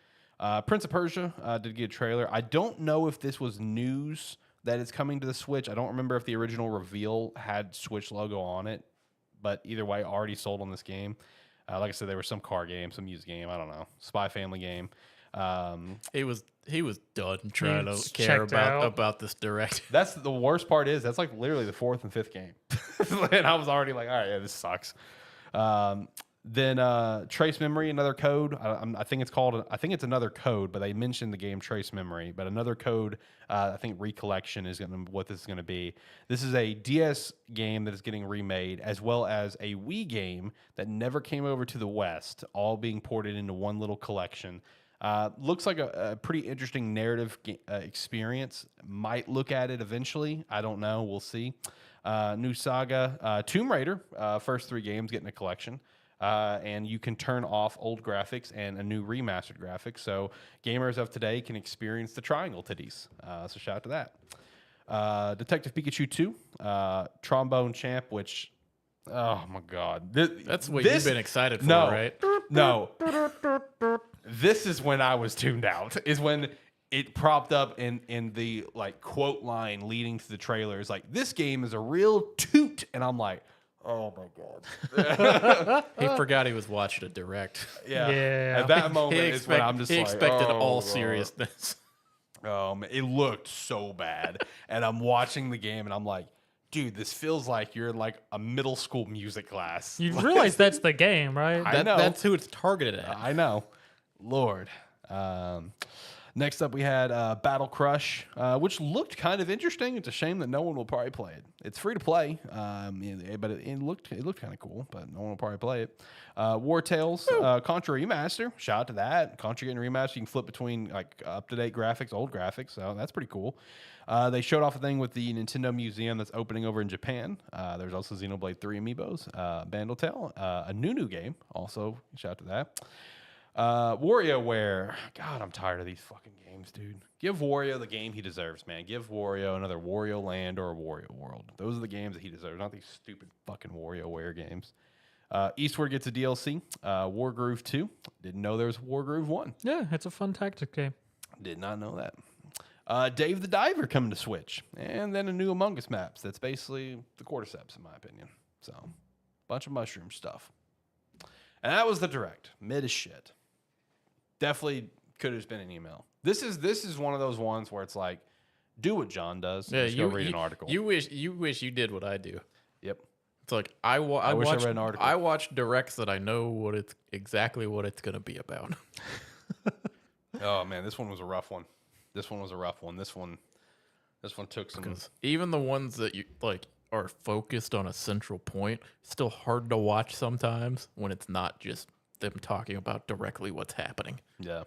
Prince of Persia did get a trailer. I don't know if this was news that it's coming to the Switch. I don't remember if the original reveal had Switch logo on it, but either way, already sold on this game. Like I said, there was some car game, some music game, I don't know, Spy Family game.
He was done trying to
was
care
checked out.
about this direct.
That's the worst part is that's like literally the 4th and 5th game. And I was already like, all right, yeah, this sucks. Then Trace Memory, another code. I think it's another code, but they mentioned the game Trace Memory. But another code, I think Recollection is what this is going to be. This is a DS game that is getting remade, as well as a Wii game that never came over to the West, all being ported into one little collection. Looks like a pretty interesting narrative experience. Might look at it eventually. I don't know. We'll see. New Saga, Tomb Raider, first 3 games getting a collection. And you can turn off old graphics and a new remastered graphics. So gamers of today can experience the triangle titties. So shout out to that. Detective Pikachu 2, Trombone Champ, which, oh my God.
That's what you've been excited for, right?
No. This is when I was tuned out, is when it propped up in the like quote line leading to the trailer. It's like, this game is a real toot. And I'm like, oh my God.
He forgot he was watching a direct.
Yeah. At that moment is when I'm just
he
like,
expected
oh,
all
God.
seriousness.
It looked so bad. And I'm watching the game and I'm like, dude, this feels like you're in like a middle school music class.
You realize that's the game, right?
I know.
That's who it's targeted at.
I know. Lord. Next up, we had Battle Crush, which looked kind of interesting. It's a shame that no one will probably play it. It's free to play, but it looked kind of cool, but no one will probably play it. War Tales, Contra Remaster. Shout out to that. Contra getting remastered. You can flip between like up-to-date graphics, old graphics, so that's pretty cool. They showed off a thing with the Nintendo Museum that's opening over in Japan. There's also Xenoblade 3 amiibos, Bandotale, a new game. Also, shout out to that. WarioWare. God, I'm tired of these fucking games, dude. Give Wario the game he deserves, man. Give Wario another Wario Land or a Wario World. Those are the games that he deserves, not these stupid fucking WarioWare games. Eastward gets a DLC. Wargroove 2. Didn't know there was Wargroove 1.
Yeah, it's a fun tactic game.
Did not know that. Dave the Diver coming to Switch. And then a new Among Us maps. That's basically the Cordyceps, in my opinion. So, bunch of mushroom stuff. And that was the direct. Mid as shit. Definitely could have been an email. This is one of those ones where it's like, do what John does.
Yeah,
just go read an article.
You wish you did what I do.
Yep.
It's like I wish I
read an article.
I watch directs that I know exactly what it's going to be about.
Oh man, this one was a rough one. This one took some.
Because even the ones that you like are focused on a central point, still hard to watch sometimes when it's not just them talking about directly what's happening.
Yeah.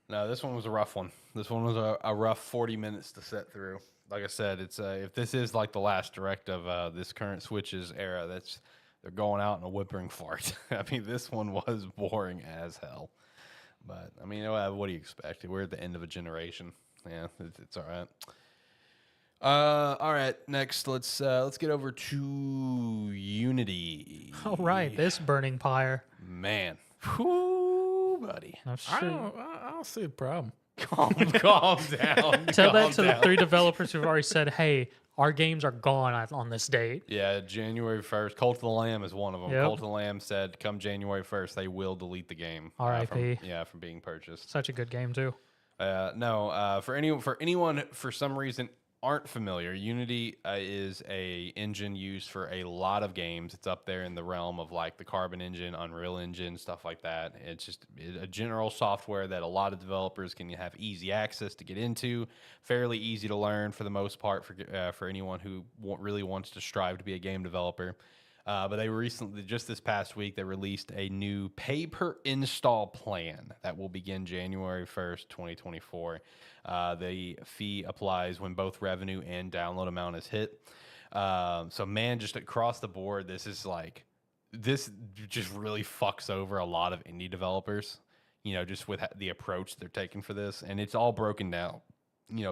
No, this one was a rough one. This one was a rough 40 minutes to sit through. Like I said, it's if this is like the last direct of this current Switch's era, they're going out in a whimpering fart. I mean, this one was boring as hell. But I mean, what do you expect? We're at the end of a generation. Yeah, it's all right. All right. Next, let's get over to Unity.
All right, this burning pyre.
Man, whoo, buddy.
Oh,
I
shit.
don't see the problem.
Calm down.
Tell that to the
down.
3 developers who've already said, "Hey, our games are gone on this date."
Yeah, January 1st. Cult of the Lamb is one of them.
Yep.
Cult of the Lamb said, come January 1st, they will delete the game.
R.I.P.
From being purchased.
Such a good game too.
For anyone for some reason aren't familiar, Unity is a engine used for a lot of games. It's up there in the realm of like the Carbon engine, Unreal Engine, stuff like that. It's just a general software that a lot of developers can have easy access to get into, fairly easy to learn for the most part for anyone who really wants to strive to be a game developer. But they recently, just this past week, they released a new pay-per-install plan that will begin January 1st, 2024. The fee applies when both revenue and download amount is hit. So, man, just across the board, this just really fucks over a lot of indie developers, just with the approach they're taking for this. And it's all broken down,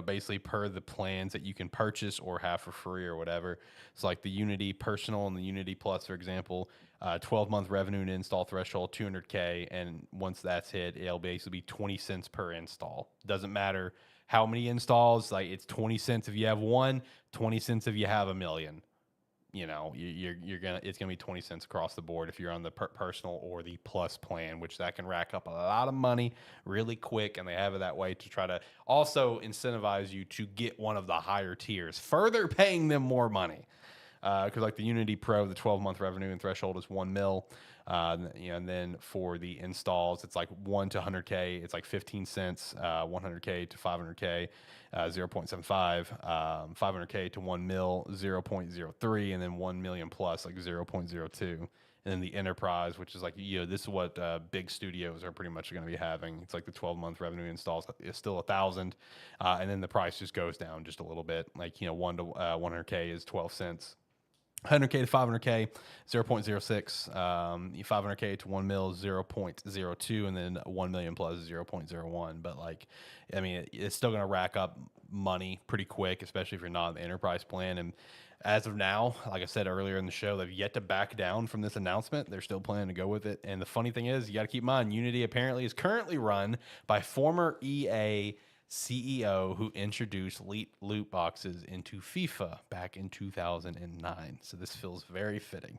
basically per the plans that you can purchase or have for free or whatever. It's like the Unity Personal and the Unity Plus, for example, 12-month revenue and install threshold, $200K. And once that's hit, it'll basically be 20 cents per install. Doesn't matter how many installs, like it's 20 cents if you have one, 20 cents if you have a million. it's gonna be 20 cents across the board if you're on the personal or the plus plan, which that can rack up a lot of money really quick, and they have it that way to try to also incentivize you to get one of the higher tiers, further paying them more money. Because like the Unity Pro, the 12-month revenue and threshold is 1 mil. And then for the installs, it's like 1 to 100K, it's like 15 cents. 100K to 500K, 0.75. 500K to 1 mil, 0.03, and then 1 million plus, like 0.02. And then the enterprise, which is like, this is what big studios are pretty much going to be having. It's like the 12-month revenue installs is still 1,000, and then the price just goes down just a little bit. Like 1 to 100K is 12 cents. 100K to 500K, 0.06. 500K to 1 mil, 0.02, and then 1 million plus 0.01. But like, I mean, it's still going to rack up money pretty quick, especially if you're not in the enterprise plan. And as of now, like I said earlier in the show, they've yet to back down from this announcement. They're still planning to go with it. And the funny thing is, you got to keep in mind, Unity apparently is currently run by former EA CEO who introduced loot boxes into FIFA back in 2009. So this feels very fitting.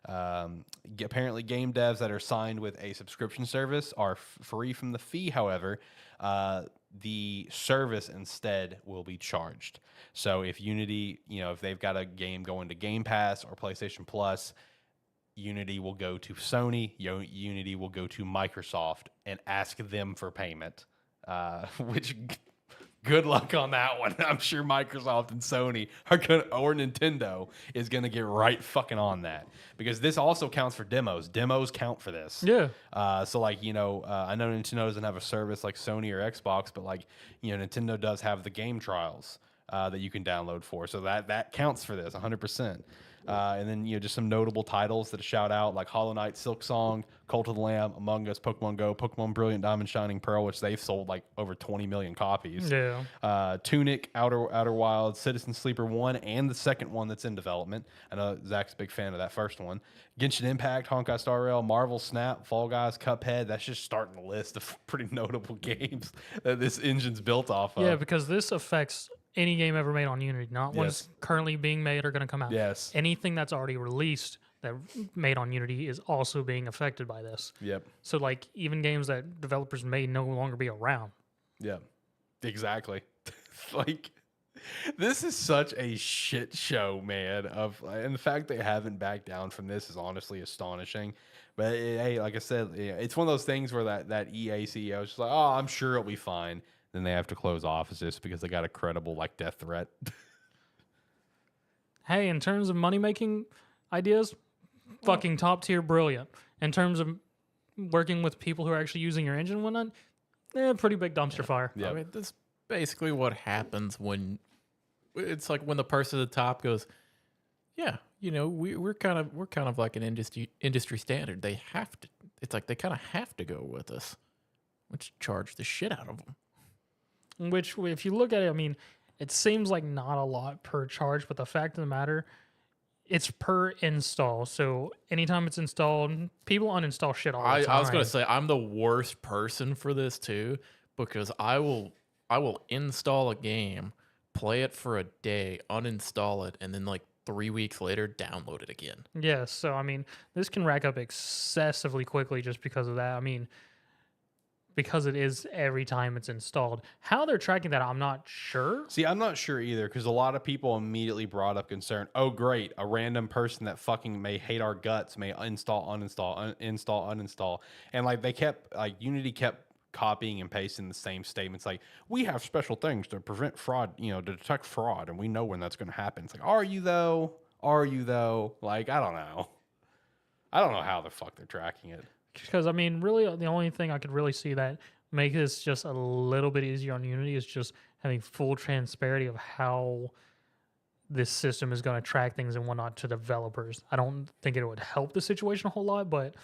Apparently, game devs that are signed with a subscription service are free from the fee. However, the service instead will be charged. So if Unity, if they've got a game going to Game Pass or PlayStation Plus, Unity will go to Sony, Unity will go to Microsoft and ask them for payment. Which good luck on that one. I'm sure Microsoft and Sony or Nintendo is gonna get right fucking on that, because this also counts for demos. Demos count for this.
Yeah.
So like I know Nintendo doesn't have a service like Sony or Xbox, but like Nintendo does have the game trials that you can download for. So that counts for this 100%. And then just some notable titles that shout out, like Hollow Knight, Silk Song, Cult of the Lamb, Among Us, Pokemon Go, Pokemon Brilliant Diamond Shining Pearl, which they've sold like over 20 million copies.
Yeah.
Tunic, Outer Wilds, Citizen Sleeper 1, and the second one that's in development. I know Zach's a big fan of that first one. Genshin Impact, Honkai Star Rail, Marvel Snap, Fall Guys, Cuphead. That's just starting the list of pretty notable games that this engine's built off of.
Yeah, because this affects any game ever made on Unity, not ones currently being made or going to come out.
Yes.
Anything that's already released that made on Unity is also being affected by this.
Yep.
So like even games that developers may no longer be around.
Yeah, exactly. Like, this is such a shit show, man. And the fact they haven't backed down from this is honestly astonishing. But hey, like I said, it's one of those things where that EA CEO is just like, oh, I'm sure it'll be fine. Then they have to close offices because they got a credible death threat.
Hey, in terms of money making ideas, fucking top tier, brilliant. In terms of working with people who are actually using your engine and whatnot, pretty big dumpster fire.
Yep.
I mean, that's basically what happens when it's like when the person at the top goes, yeah, we're kind of like an industry standard. They have to. It's like they kind of have to go with us. Let's charge the shit out of them.
Which, if you look at it, I mean, it seems like not a lot per charge, but the fact of the matter, it's per install. So anytime it's installed, people uninstall shit all the time.
I was going to say, I'm the worst person for this too, because I will install a game, play it for a day, uninstall it, and then like 3 weeks later, download it again.
Yeah, so I mean, this can rack up excessively quickly just because of that. I mean, because it is every time it's installed. How they're tracking that, I'm not sure.
See, I'm not sure either, because a lot of people immediately brought up concern. Oh, great. A random person that fucking may hate our guts may install, uninstall. And like Unity kept copying and pasting the same statements. Like, we have special things to prevent fraud, to detect fraud. And we know when that's going to happen. It's like, are you though? Like, I don't know. I don't know how the fuck they're tracking it.
Because, I mean, really, the only thing I could really see that make this just a little bit easier on Unity is just having full transparency of how this system is going to track things and whatnot to developers. I don't think it would help the situation a whole lot, but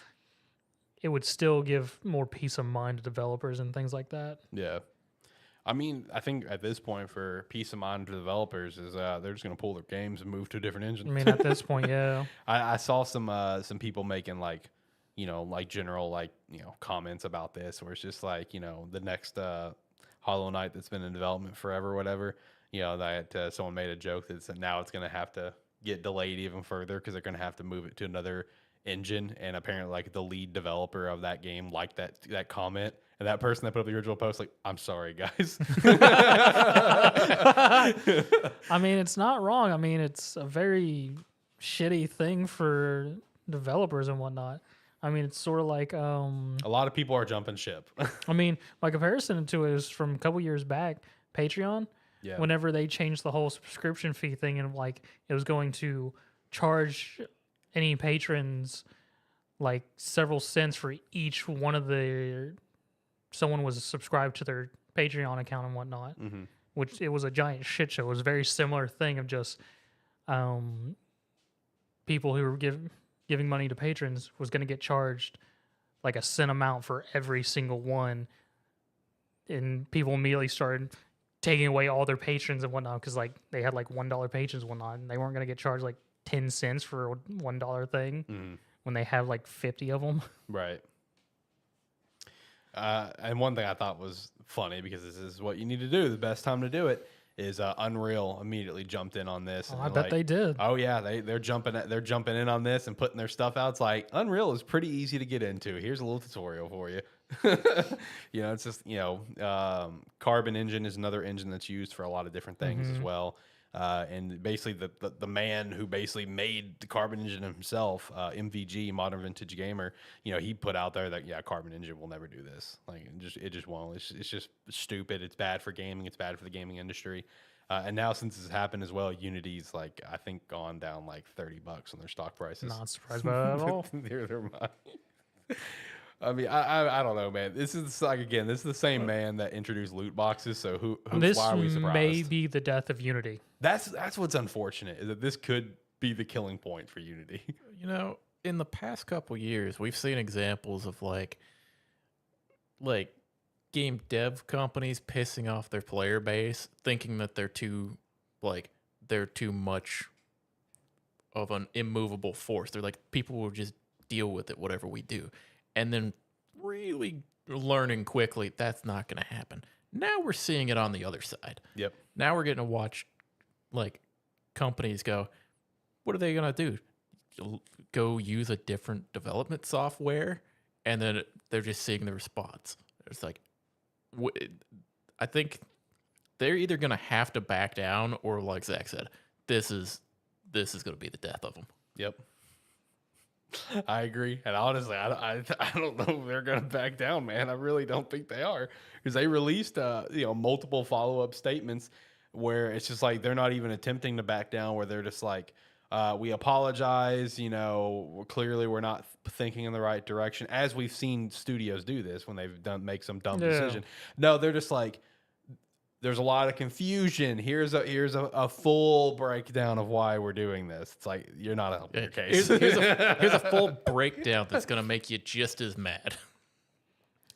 it would still give more peace of mind to developers and things like that.
Yeah. I mean, I think at this point, for peace of mind to developers, is they're just going to pull their games and move to a different engine.
I mean, at this point, yeah.
I saw some people making general comments about this, where it's just like, the next Hollow Knight that's been in development forever, whatever, that someone made a joke that said now it's going to have to get delayed even further because they're going to have to move it to another engine. And apparently, like the lead developer of that game liked that comment, and that person that put up the original post, like, I'm sorry, guys.
I mean, it's not wrong. I mean, it's a very shitty thing for developers and whatnot. I mean, it's sort of like,
A lot of people are jumping ship.
I mean, my comparison to it is from a couple years back, Patreon.
Yeah.
Whenever they changed the whole subscription fee thing, and like it was going to charge any patrons like several cents for each one of someone was subscribed to their Patreon account and whatnot, which it was a giant shit show. It was a very similar thing of just people who were giving money to patrons was going to get charged like a cent amount for every single one, and people immediately started taking away all their patrons and whatnot because like they had like $1 patrons and whatnot, and they weren't going to get charged like 10 cents for a $1 thing when they have like 50 of them.
Right. And one thing I thought was funny, because this is what you need to do, the best time to do it, is Unreal immediately jumped in on this.
I bet they did.
Oh yeah, they're jumping in on this and putting their stuff out. It's like, Unreal is pretty easy to get into. Here's a little tutorial for you. It's just Carbon Engine is another engine that's used for a lot of different things as well. And basically the man who basically made the Carbon Engine himself, MVG, Modern Vintage Gamer, he put out there that Carbon Engine will never do this. Like it just won't. It's just stupid. It's bad for gaming. It's bad for the gaming industry. And now since this has happened as well, Unity's like I think gone down like $30 on their stock prices.
Not surprised by that at all.
They're mine. I mean, I don't know, man. This is the same man that introduced loot boxes. So
This
why are we surprised?
may be the death of Unity.
That's what's unfortunate, is that this could be the killing point for Unity.
In the past couple years, we've seen examples of like game dev companies pissing off their player base, thinking that they're too much of an immovable force. They're like, people will just deal with it, whatever we do. And then really learning quickly that's not going to happen. Now we're seeing it on the other side.
Yep.
Now we're getting to watch like companies go, what are they going to do? Go use a different development software? And then they're just seeing the response. It's like, I think they're either going to have to back down, or like Zach said, this is going to be the death of them.
Yep. I agree, and honestly, I don't know if they're gonna back down, man. I really don't think they are, because they released multiple follow-up statements where it's just like they're not even attempting to back down, where they're just like, we apologize, clearly we're not thinking in the right direction, as we've seen studios do this when they've make some dumb decision. No, they're just like, there's a lot of confusion. Here's a full breakdown of why we're doing this. It's like, you're not helping your case.
Here's a full breakdown that's going to make you just as mad.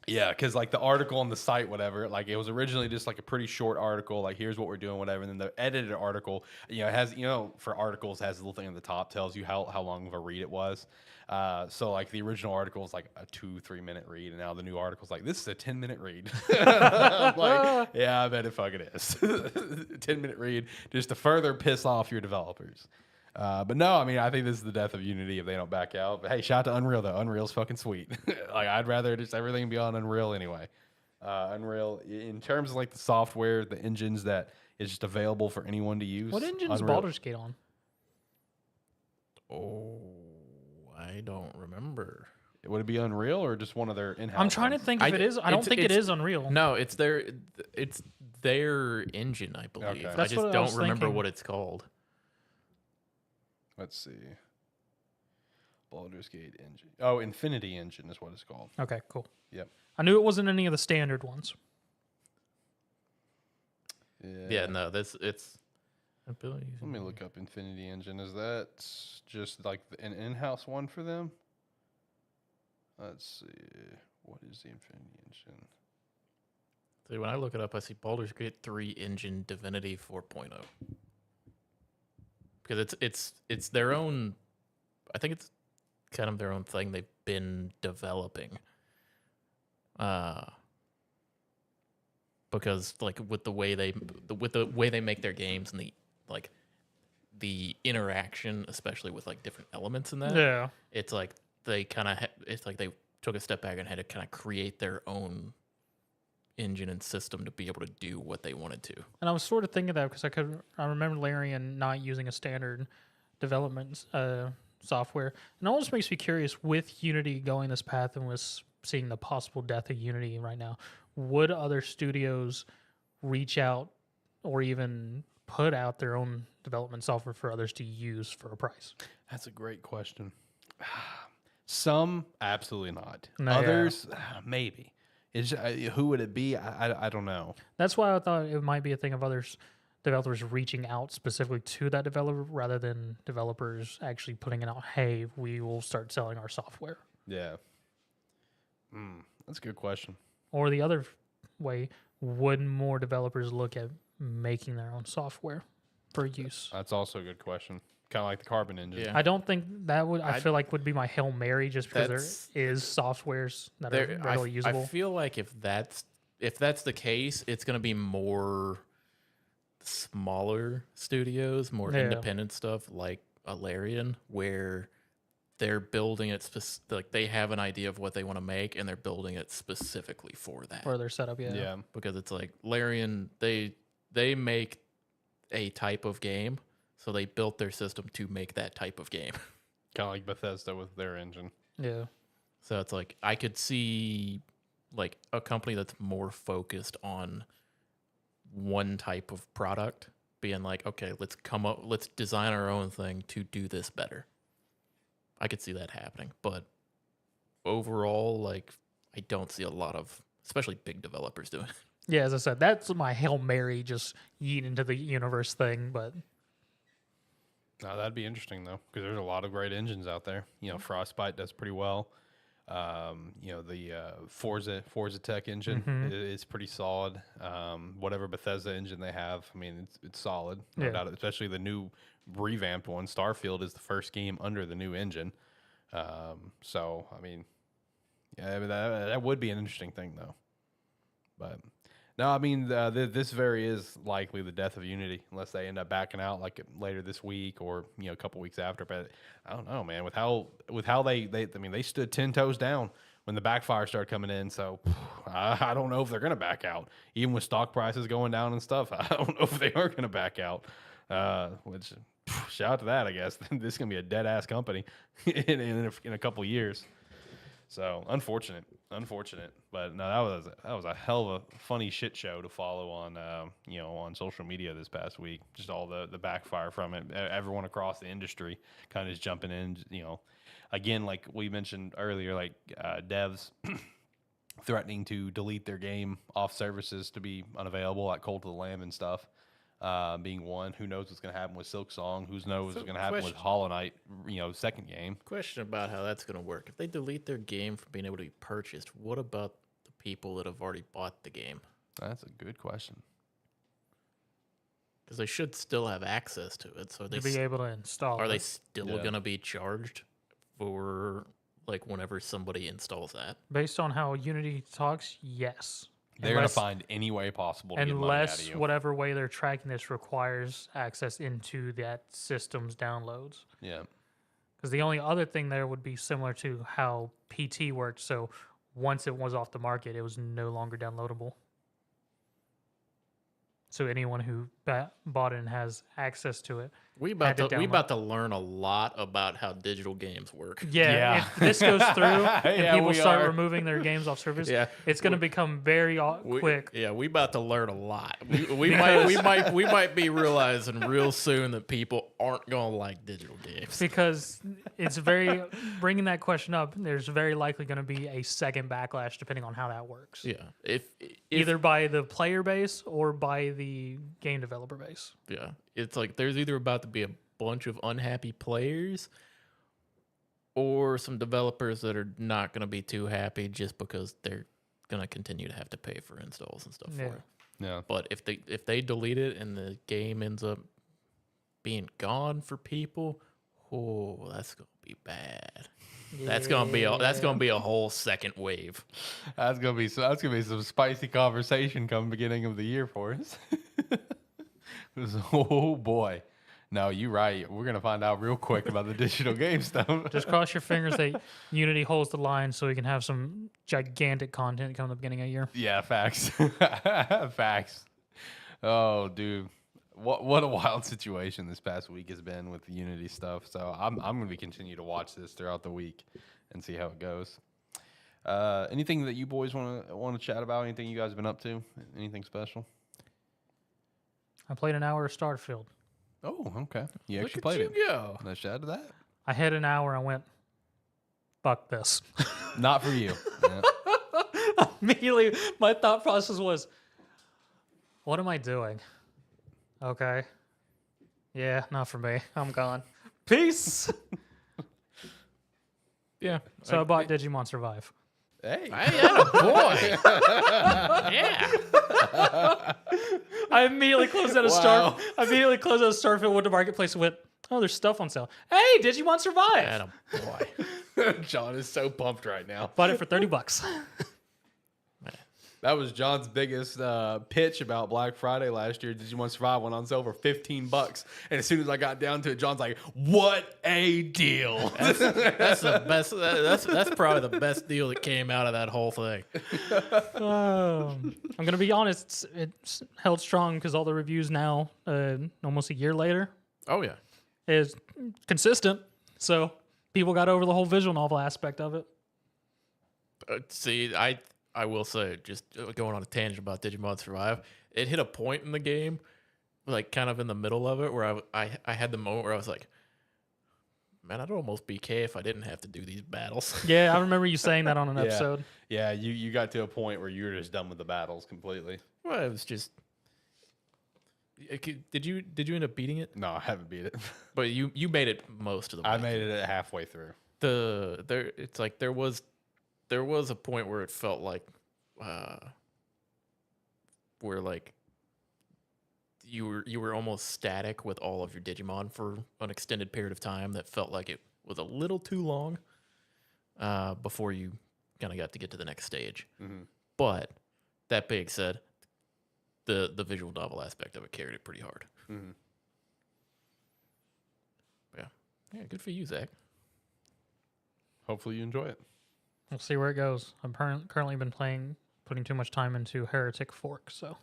Yeah, because like the article on the site, whatever, like it was originally just like a pretty short article, like here's what we're doing, whatever. And then the edited article, it has, for articles, has a little thing on the top, tells you how long of a read it was. So like the original article is like a 2-3 minute read, and now the new article's like, this is a 10-minute read. I'm like, yeah, I bet it fucking is. 10-minute read just to further piss off your developers. But no, I mean, I think this is the death of Unity if they don't back out. But hey, shout out to Unreal though. Unreal's fucking sweet. Like I'd rather just everything be on Unreal anyway. Unreal, in terms of like the software, the engines that is just available for anyone to use.
What engine is Baldur's Gate on?
Oh, I don't remember.
Would it be Unreal or just one of their in-house?
I'm trying to think if it is. I don't think it is Unreal.
No, it's their engine, I believe.
Okay.
I just don't remember what it's called.
Let's see. Baldur's Gate engine. Oh, Infinity Engine is what it's called.
Okay, cool.
Yep.
I knew it wasn't any of the standard ones.
Yeah, no, it's.
Let me look up Infinity Engine. Is that just like an in-house one for them? Let's see. What is the Infinity Engine?
See, when I look it up, I see Baldur's Gate 3 Engine Divinity 4.0. Because it's their own. I think it's kind of their own thing they've been developing. Because like with the way they make their games, and the interaction, especially with like different elements in that.
Yeah.
It's like they kind of it's like they took a step back and had to kind of create their own engine and system to be able to do what they wanted to.
And I was sort of thinking that because I remember Larian not using a standard development software, and it almost makes me curious with Unity going this path and with seeing the possible death of Unity right now. Would other studios reach out or even put out their own development software for others to use for a price?
That's a great question. Some, absolutely not.
No,
Others, maybe. Who would it be? I don't know.
That's why I thought it might be a thing of others developers reaching out specifically to that developer rather than developers actually putting it out, hey, we will start selling our software.
Yeah. That's a good question.
Or the other way, would more developers look at making their own software for use?
That's also a good question. Kind of like the Carbon engine.
Yeah.
I don't think that would. I feel like would be my Hail Mary just because
That's-
there is softwares that are readily usable.
I feel like if that's the case, it's going to be more smaller studios, more independent stuff like Alarian, where they're building it like they have an idea of what they want to make and they're building it specifically for that.
For their setup, yeah.
Yeah.
Because it's like Larian, they make a type of game, so they built their system to make that type of game.
Kind of like Bethesda with their engine.
Yeah.
So it's like I could see like a company that's more focused on one type of product being like, okay, let's design our own thing to do this better. I could see that happening, but overall, like I don't see a lot of, especially big developers doing it.
Yeah, as I said, that's my Hail Mary just yeet into the universe thing, but
No, that'd be interesting though, because there's a lot of great engines out there. You know, Frostbite does pretty well. You know, the Forza Tech engine is pretty solid. Whatever Bethesda engine they have, I mean, it's solid. No doubt, especially the new revamped one. Starfield is the first game under the new engine. So, I mean, yeah, I mean, that would be an interesting thing though. But no, I mean, this very is likely the death of Unity unless they end up backing out like later this week or a couple weeks after. But I don't know, man. With how they I mean, they stood 10 toes down when the backfire started coming in. So I don't know if they're gonna back out, even with stock prices going down and stuff. I don't know if they are gonna back out. Which shout out to that, I guess. This is gonna be a dead ass company in a couple years. So unfortunate. But no, that was a hell of a funny shit show to follow on on social media this past week. Just all the backfire from it. Everyone across the industry kind of just jumping in. Again, like we mentioned earlier, like devs threatening to delete their game off services to be unavailable, like Cult of the Lamb and stuff. Being one, who knows what's going to happen with Silksong? Who knows what's going to happen with Hollow Knight? Second game.
Question about how that's going to work. If they delete their game from being able to be purchased, what about the people that have already bought the game?
That's a good question.
Because they should still have access to it. So
to be able to install.
Are they still going to be charged for like whenever somebody installs that?
Based on how Unity talks, yes.
They're going to find any way possible to get money out of you.
Unless whatever way they're tracking this requires access into that system's downloads.
Yeah.
Because the only other thing there would be similar to how PT worked. So once it was off the market, it was no longer downloadable. So anyone who bought it and has access to it.
We about to learn a lot about how digital games work.
Yeah. If this goes through and people start
are.
removing their games off service,
Yeah.
it's going to become very quick.
Yeah, we about to learn a lot. We might be realizing real soon that people aren't gonna like digital games.
Because it's very bringing that question up. There's very likely going to be a second backlash depending on how that works.
Yeah, if
Either by the player base or by the game developer base.
yeah, it's like there's either about to be a bunch of unhappy players or some developers that are not going to be too happy just because they're going to continue to have to pay for installs and stuff for it.
Yeah.
But if they delete it and the game ends up being gone for people, oh, that's going to be bad. That's gonna be a whole second wave.
That's gonna be some spicy conversation come beginning of the year for us. Oh boy, No, you're right. We're gonna find out real quick about the digital game stuff.
Just cross your fingers that Unity holds the line so we can have some gigantic content come at the beginning of the year.
Yeah, facts. Facts. Oh, dude. What a wild situation this past week has been with the Unity stuff. So I'm going to continue to watch this throughout the week and see how it goes. Anything that you boys want to chat about? Anything you guys have been up to? Anything special?
I played an hour of Starfield.
Oh, okay. You
Look
actually
at
played
you
it.
go.
Let's chat to that.
I had an hour. I went, fuck this.
Not for you. Yeah.
Immediately, my thought process was, what am I doing? Okay. Yeah, not for me. I'm gone. Peace.
Yeah.
So I bought Digimon Survive.
Hey.
I had a boy. Yeah.
I immediately closed out of
Wow.
I immediately closed out of Starfield, went to Marketplace and went, oh, there's stuff on sale. Hey, Digimon Survive.
Had a boy.
John is so pumped right now.
Bought it for $30.
That was John's biggest pitch about Black Friday last year. Digimon Survive went on sale for $15, and as soon as I got down to it, John's like, "What a deal!"
That's the best. That's probably the best deal that came out of that whole thing.
I'm gonna be honest, it's held strong because all the reviews now, almost a year later,
Oh yeah.
is consistent. So people got over the whole visual novel aspect of it.
See, I will say, just going on a tangent about Digimon Survive, it hit a point in the game, like kind of in the middle of it, where I had the moment where I was like, man, I'd almost BK if I didn't have to do these battles.
Yeah, I remember you saying that on an
Yeah.
episode.
Yeah, you got to a point where you were just done with the battles completely.
Well, it was just. Did you end up beating it?
No, I haven't beat it.
But you made it most of the way.
I made it halfway through.
It's like there was a point where it felt like where like you were almost static with all of your Digimon for an extended period of time that felt like it was a little too long before you kind of got to get to the next stage.
Mhm.
But that being said, the visual novel aspect of it carried it pretty hard.
Mhm.
Yeah, good for you, Zach.
Hopefully you enjoy it.
We'll see where it goes. I'm currently been putting too much time into Heretic Fork, so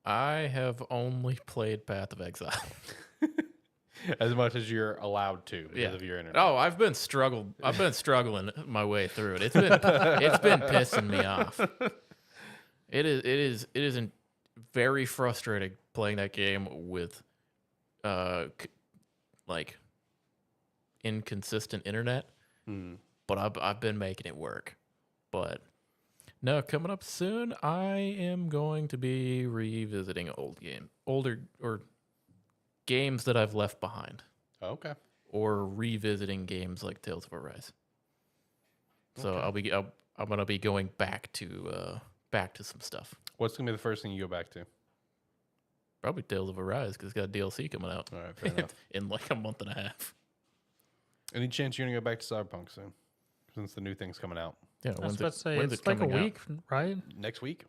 I have only played Path of Exile.
As much as you're allowed to because of your internet.
Oh, I've been struggling my way through it. It's been pissing me off. It is very frustrating playing that game with like inconsistent internet. But I've been making it work. But no, coming up soon, I am going to be revisiting older games that I've left behind,
Okay.
or revisiting games like Tales of Arise. So I'm gonna be going back to some stuff.
What's gonna be the first thing you go back to?
Probably Tales of Arise because it's got DLC coming out
All right, fair enough.
in like a month and a half.
Any chance you're gonna go back to Cyberpunk soon? Since the new thing's coming out
Yeah,
I was about to say it's like a
coming out?
week, right?
next week.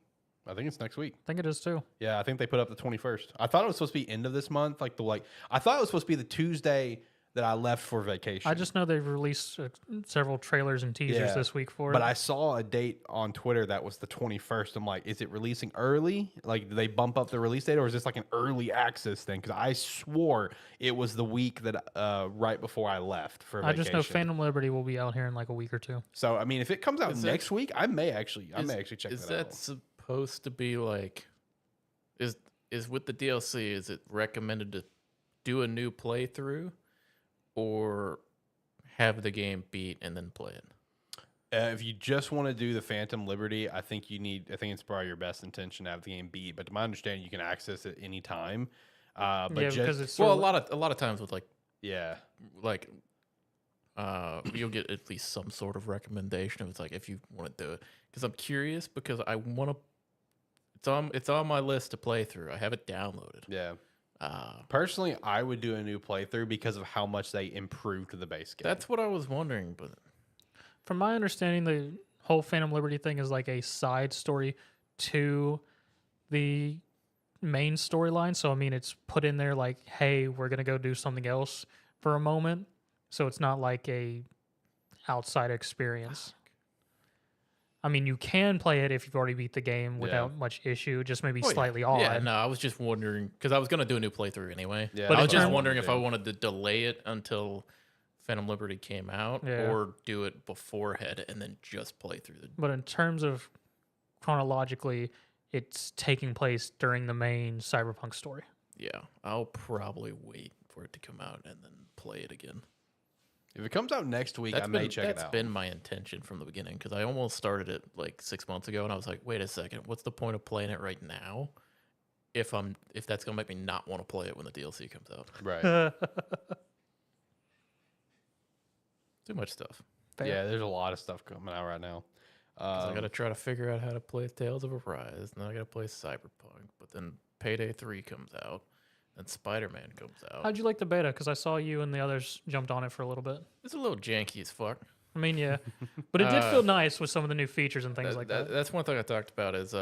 I think it's next week.
I think it is too.
Yeah, I think they put up the 21st. I thought it was supposed to be end of this month, I thought it was supposed to be the Tuesday that I left for vacation.
I just know they've released several trailers and teasers
Yeah,
this week for it.
But I saw a date on Twitter that was the 21st. I'm like, is it releasing early? Like, did they bump up the release date, or is this like an early access thing? Because I swore it was the week that right before I left for
I
vacation.
just know Phantom Liberty will be out here in like a week or two.
So I mean, if it comes out
Is
next week, I may actually check
Is
that out.
that supposed to be like? Is with the DLC? Is it recommended to do a new playthrough, or have the game beat and then play it?
If you just want to do the Phantom Liberty, I think it's probably your best intention to have the game beat. But to my understanding, you can access it anytime. But
Yeah,
just,
because it's
Well,
sort
a lot of times with
yeah,
you'll get at least some sort of recommendation. It's like if you want to do it, because I'm curious because I want to. It's on my list to play through. I have it downloaded.
yeah. Personally, I would do a new playthrough because of how much they improved the base game.
That's what I was wondering, but
from my understanding, the whole Phantom Liberty thing is like a side story to the main storyline. So I mean, it's put in there like, hey, we're gonna go do something else for a moment. So it's not like a outside experience. I mean, you can play it if you've already beat the game without much issue, just maybe slightly odd.
Yeah, no, I was just wondering because I was gonna do a new playthrough anyway.
Yeah,
but I was
that's what
just
I
wondering
wanted
if
to
I
do.
wanted to delay it until Phantom Liberty came out, or do it beforehand and then just play through the.
But in terms of chronologically, it's taking place during the main Cyberpunk story.
Yeah, I'll probably wait for it to come out and then play it again.
If it comes out next week, I may check it out.
That's been my intention from the beginning because I almost started it like 6 months ago, and I was like, wait a second, what's the point of playing it right now? If that's gonna make me not want to play it when the DLC comes out.
Right.
Too much stuff.
Yeah, there's a lot of stuff coming out right now.
'Cause I gotta try to figure out how to play Tales of Arise, and then I gotta play Cyberpunk, but then Payday 3 comes out, and Spider-Man comes out.
How'd you like the beta? Because I saw you and the others jumped on it for a little bit.
It's a little janky as fuck.
I mean, yeah, but it did feel nice with some of the new features and things like that.
That's one thing I talked about is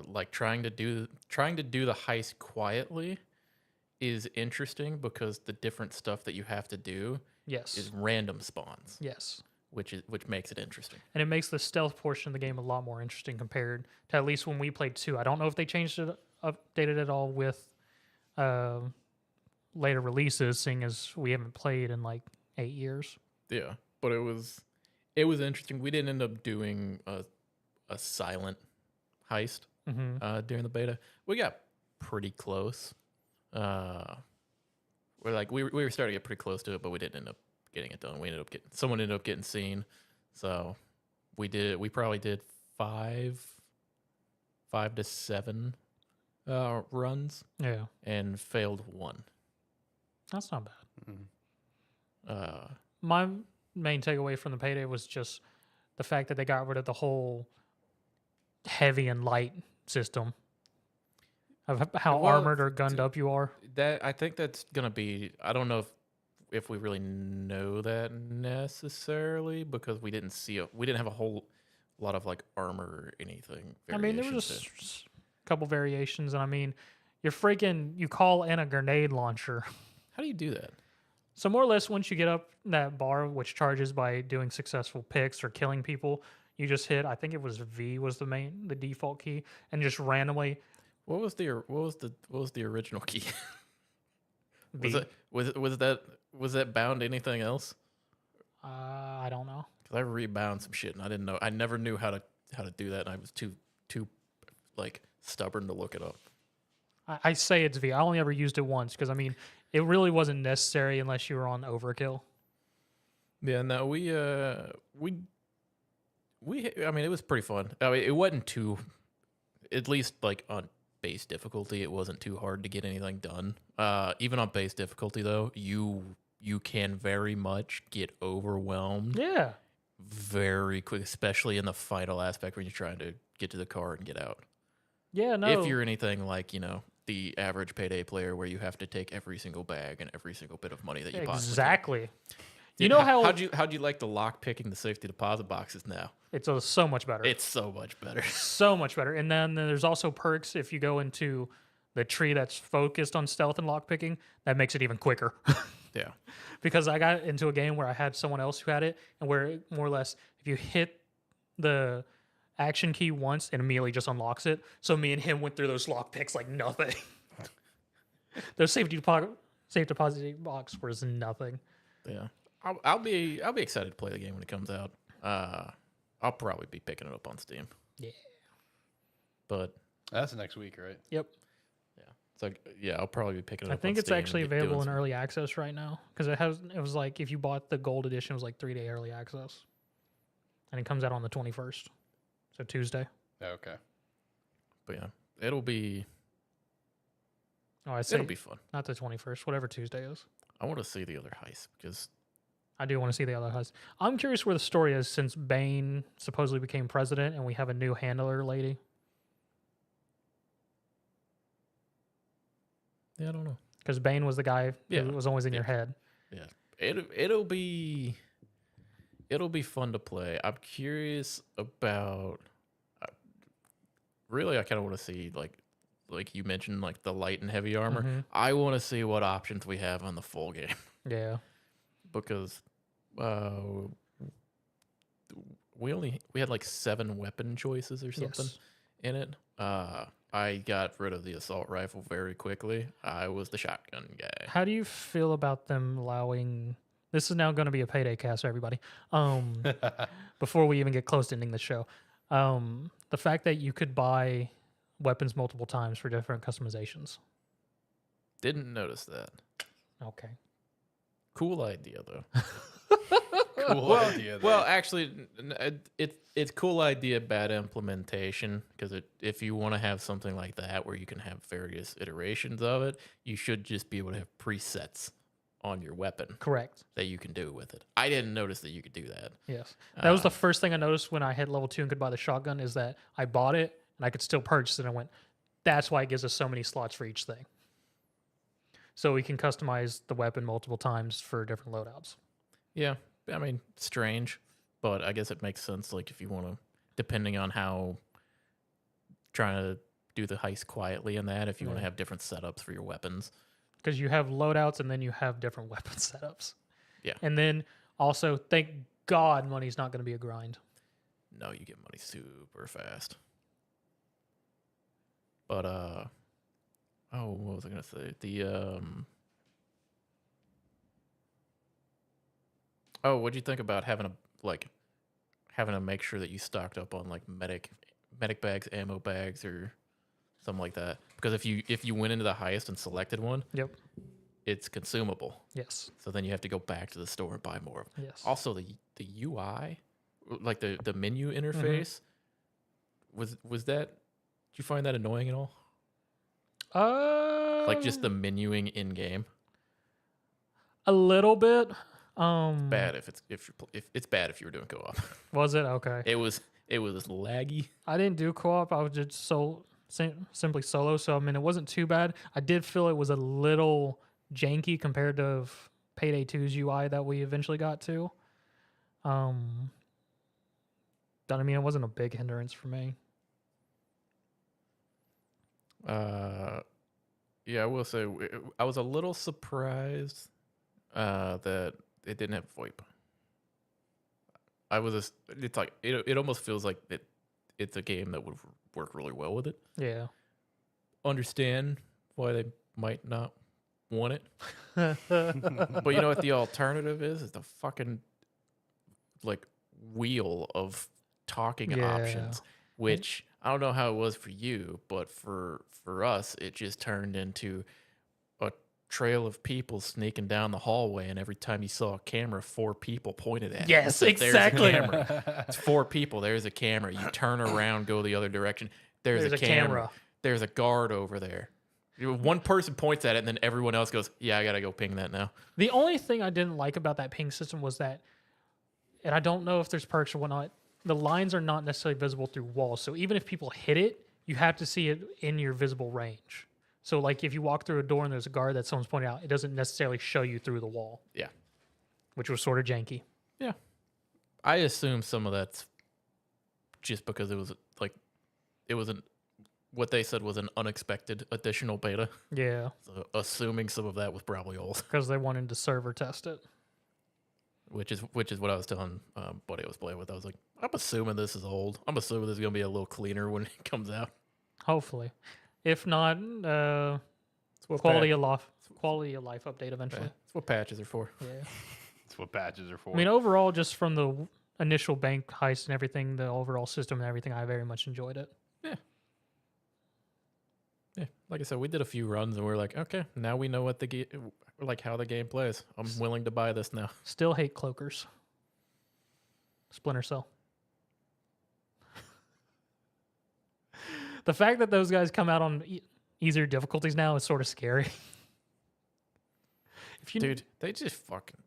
like trying to do the heist quietly is interesting because the different stuff that you have to do
Yes.
is random spawns,
Yes.
which makes it interesting.
And it makes the stealth portion of the game a lot more interesting compared to at least when we played 2. I don't know if they changed it, updated it all with later releases, seeing as we haven't played in like 8 years.
Yeah, but it was interesting. We didn't end up doing a silent heist during the beta. We got pretty close. We were starting to get pretty close to it, but we didn't end up getting it done. Someone ended up getting seen, so we probably did 5 to 7 runs.
Yeah,
and failed 1.
that's not bad.
Mm-hmm.
My main takeaway from the Payday was just the fact that they got rid of the whole heavy and light system of how armored or gunned up you are.
That I think that's gonna be. I don't know if we really know that necessarily because we didn't have a whole lot of like armor or anything.
I mean, there was just a couple variations, and I mean, you call in a grenade launcher.
How do you do that?
So more or less, once you get up that bar, which charges by doing successful picks or killing people, you just hit. I think it was V was the default key, and just randomly.
What was the original key?
V.
Was that bound to anything else?
I don't know.
Because I rebound some shit and I didn't know. I never knew how to do that, and I was too like stubborn to look it up.
I say it's V. I only ever used it once because I mean it really wasn't necessary unless you were on overkill.
Yeah, no, we I mean, it was pretty fun. I mean, it wasn't too, at least like on base difficulty, it wasn't too hard to get anything done. Even on base difficulty though, you can very much get overwhelmed.
Yeah.
Very quick, especially in the final aspect when you're trying to get to the car and get out.
Yeah, no.
If you're anything like, the average Payday player where you have to take every single bag and every single bit of money that you possibly
exactly.
can.
You know
how'd you like the lock picking the safety deposit boxes now?
It's so much better.
It's so much better.
So much better. And then there's also perks if you go into the tree that's focused on stealth and lockpicking, that makes it even quicker.
Yeah.
Because I got into a game where I had someone else who had it, and where it, more or less, if you hit the action key once, it immediately just unlocks it. So me and him went through those lockpicks like nothing. Those safety deposit box was nothing.
Yeah. I'll be excited to play the game when it comes out. I'll probably be picking it up on Steam.
Yeah.
But
that's next week, right?
Yep.
Yeah. It's like I'll probably be picking it up.
I think
on
it's
Steam
actually available in early access right now because it was like if you bought the gold edition, it was like 3-day early access, and it comes out on the 21st, so Tuesday.
Okay.
But yeah, it'll be
It'll
be fun.
Not the 21st, whatever Tuesday is.
I want to see the other heist because
I do want to see the other heist. I'm curious where the story is since Bane supposedly became president and we have a new handler lady.
Yeah, I don't know.
Because Bane was the guy who was always in your head.
Yeah, it'll be fun to play. I'm curious about. Really, I kind of want to see like like you mentioned, like the light and heavy armor.
Mm-hmm.
I want to see what options we have on the full game
Yeah.
because we had like 7 weapon choices or something
Yes.
in it. I got rid of the assault rifle very quickly. I was the shotgun guy.
How do you feel about them allowing? This is now going to be a payday cast, everybody. Before we even get close to ending the show, the fact that you could buy weapons multiple times for different customizations.
Didn't notice that.
Okay.
Cool idea though.
Cool idea.
Well,
there.
actually, it's cool idea, bad implementation. Because if you want to have something like that where you can have various iterations of it, you should just be able to have presets on your weapon
Correct.
that you can do with it. I didn't notice that you could do that.
Yes. That was the first thing I noticed when I hit level 2 and could buy the shotgun is that I bought it and I could still purchase it. And I went, that's why it gives us so many slots for each thing. So we can customize the weapon multiple times for different loadouts.
Yeah, I mean, strange, but I guess it makes sense. Like if you want to, depending on how trying to do the heist quietly and that, if you want to have different setups for your weapons.
Because you have loadouts and then you have different weapon setups.
Yeah.
And then also, thank God money's not going to be a grind.
No, you get money super fast. But oh, what was I gonna say? Oh, what'd you think about having to make sure that you stocked up on like medic bags, ammo bags, or something like that? Because if you went into the highest and selected one,
Yep.
it's consumable.
Yes.
So then you have to go back to the store and buy more of them.
Yes.
Also, the UI, like the menu interface, was that? Did you find that annoying at all? Like just the menuing in game.
A little bit.
Bad if it's bad if you were doing co-op.
Was it? Okay.
It was laggy.
I didn't do co-op. I was just simply solo. So I mean, it wasn't too bad. I did feel it was a little janky compared to Payday 2's UI that we eventually got to. But I mean, it wasn't a big hindrance for me.
Yeah, I will say I was a little surprised that it didn't have VoIP. It's like it almost feels like it's a game that would work really well with it.
Yeah.
Understand why they might not want it. But you know what the alternative is? Is the fucking like wheel of talking options, which I don't know how it was for you, but for us, it just turned into a trail of people sneaking down the hallway, and every time you saw a camera, 4 people pointed at it.
Yes,
So
exactly.
There's a camera. It's 4 people. There's a camera. You turn around, go the other direction. There's a camera. There's a guard over there. One person points at it, and then everyone else goes, yeah, I got to go ping that now.
The only thing I didn't like about that ping system was that, and I don't know if there's perks or whatnot, the lines are not necessarily visible through walls. So even if people hit it, you have to see it in your visible range. So like if you walk through a door and there's a guard that someone's pointing out, it doesn't necessarily show you through the wall.
Yeah.
Which was sort of janky.
Yeah. I assume some of that's just because it was what they said was an unexpected additional beta.
Yeah.
So assuming some of that was probably old.
Because they wanted to server test it.
Which is what I was telling buddy I was playing with. I was like, I'm assuming this is old. I'm assuming this is gonna be a little cleaner when it comes out.
Hopefully. If not, quality of life update eventually.
Yeah, that's what patches are for.
Yeah.
That's what patches are for.
I mean, overall, just from the initial bank heist and everything, the overall system and everything, I very much enjoyed it.
Yeah. Yeah. Like I said, we did a few runs and we were like, okay, now we know what how the game plays. I'm willing to buy this now.
Still hate cloakers. Splinter Cell. The fact that those guys come out on easier difficulties now is sort of scary.
Dude, they just fucking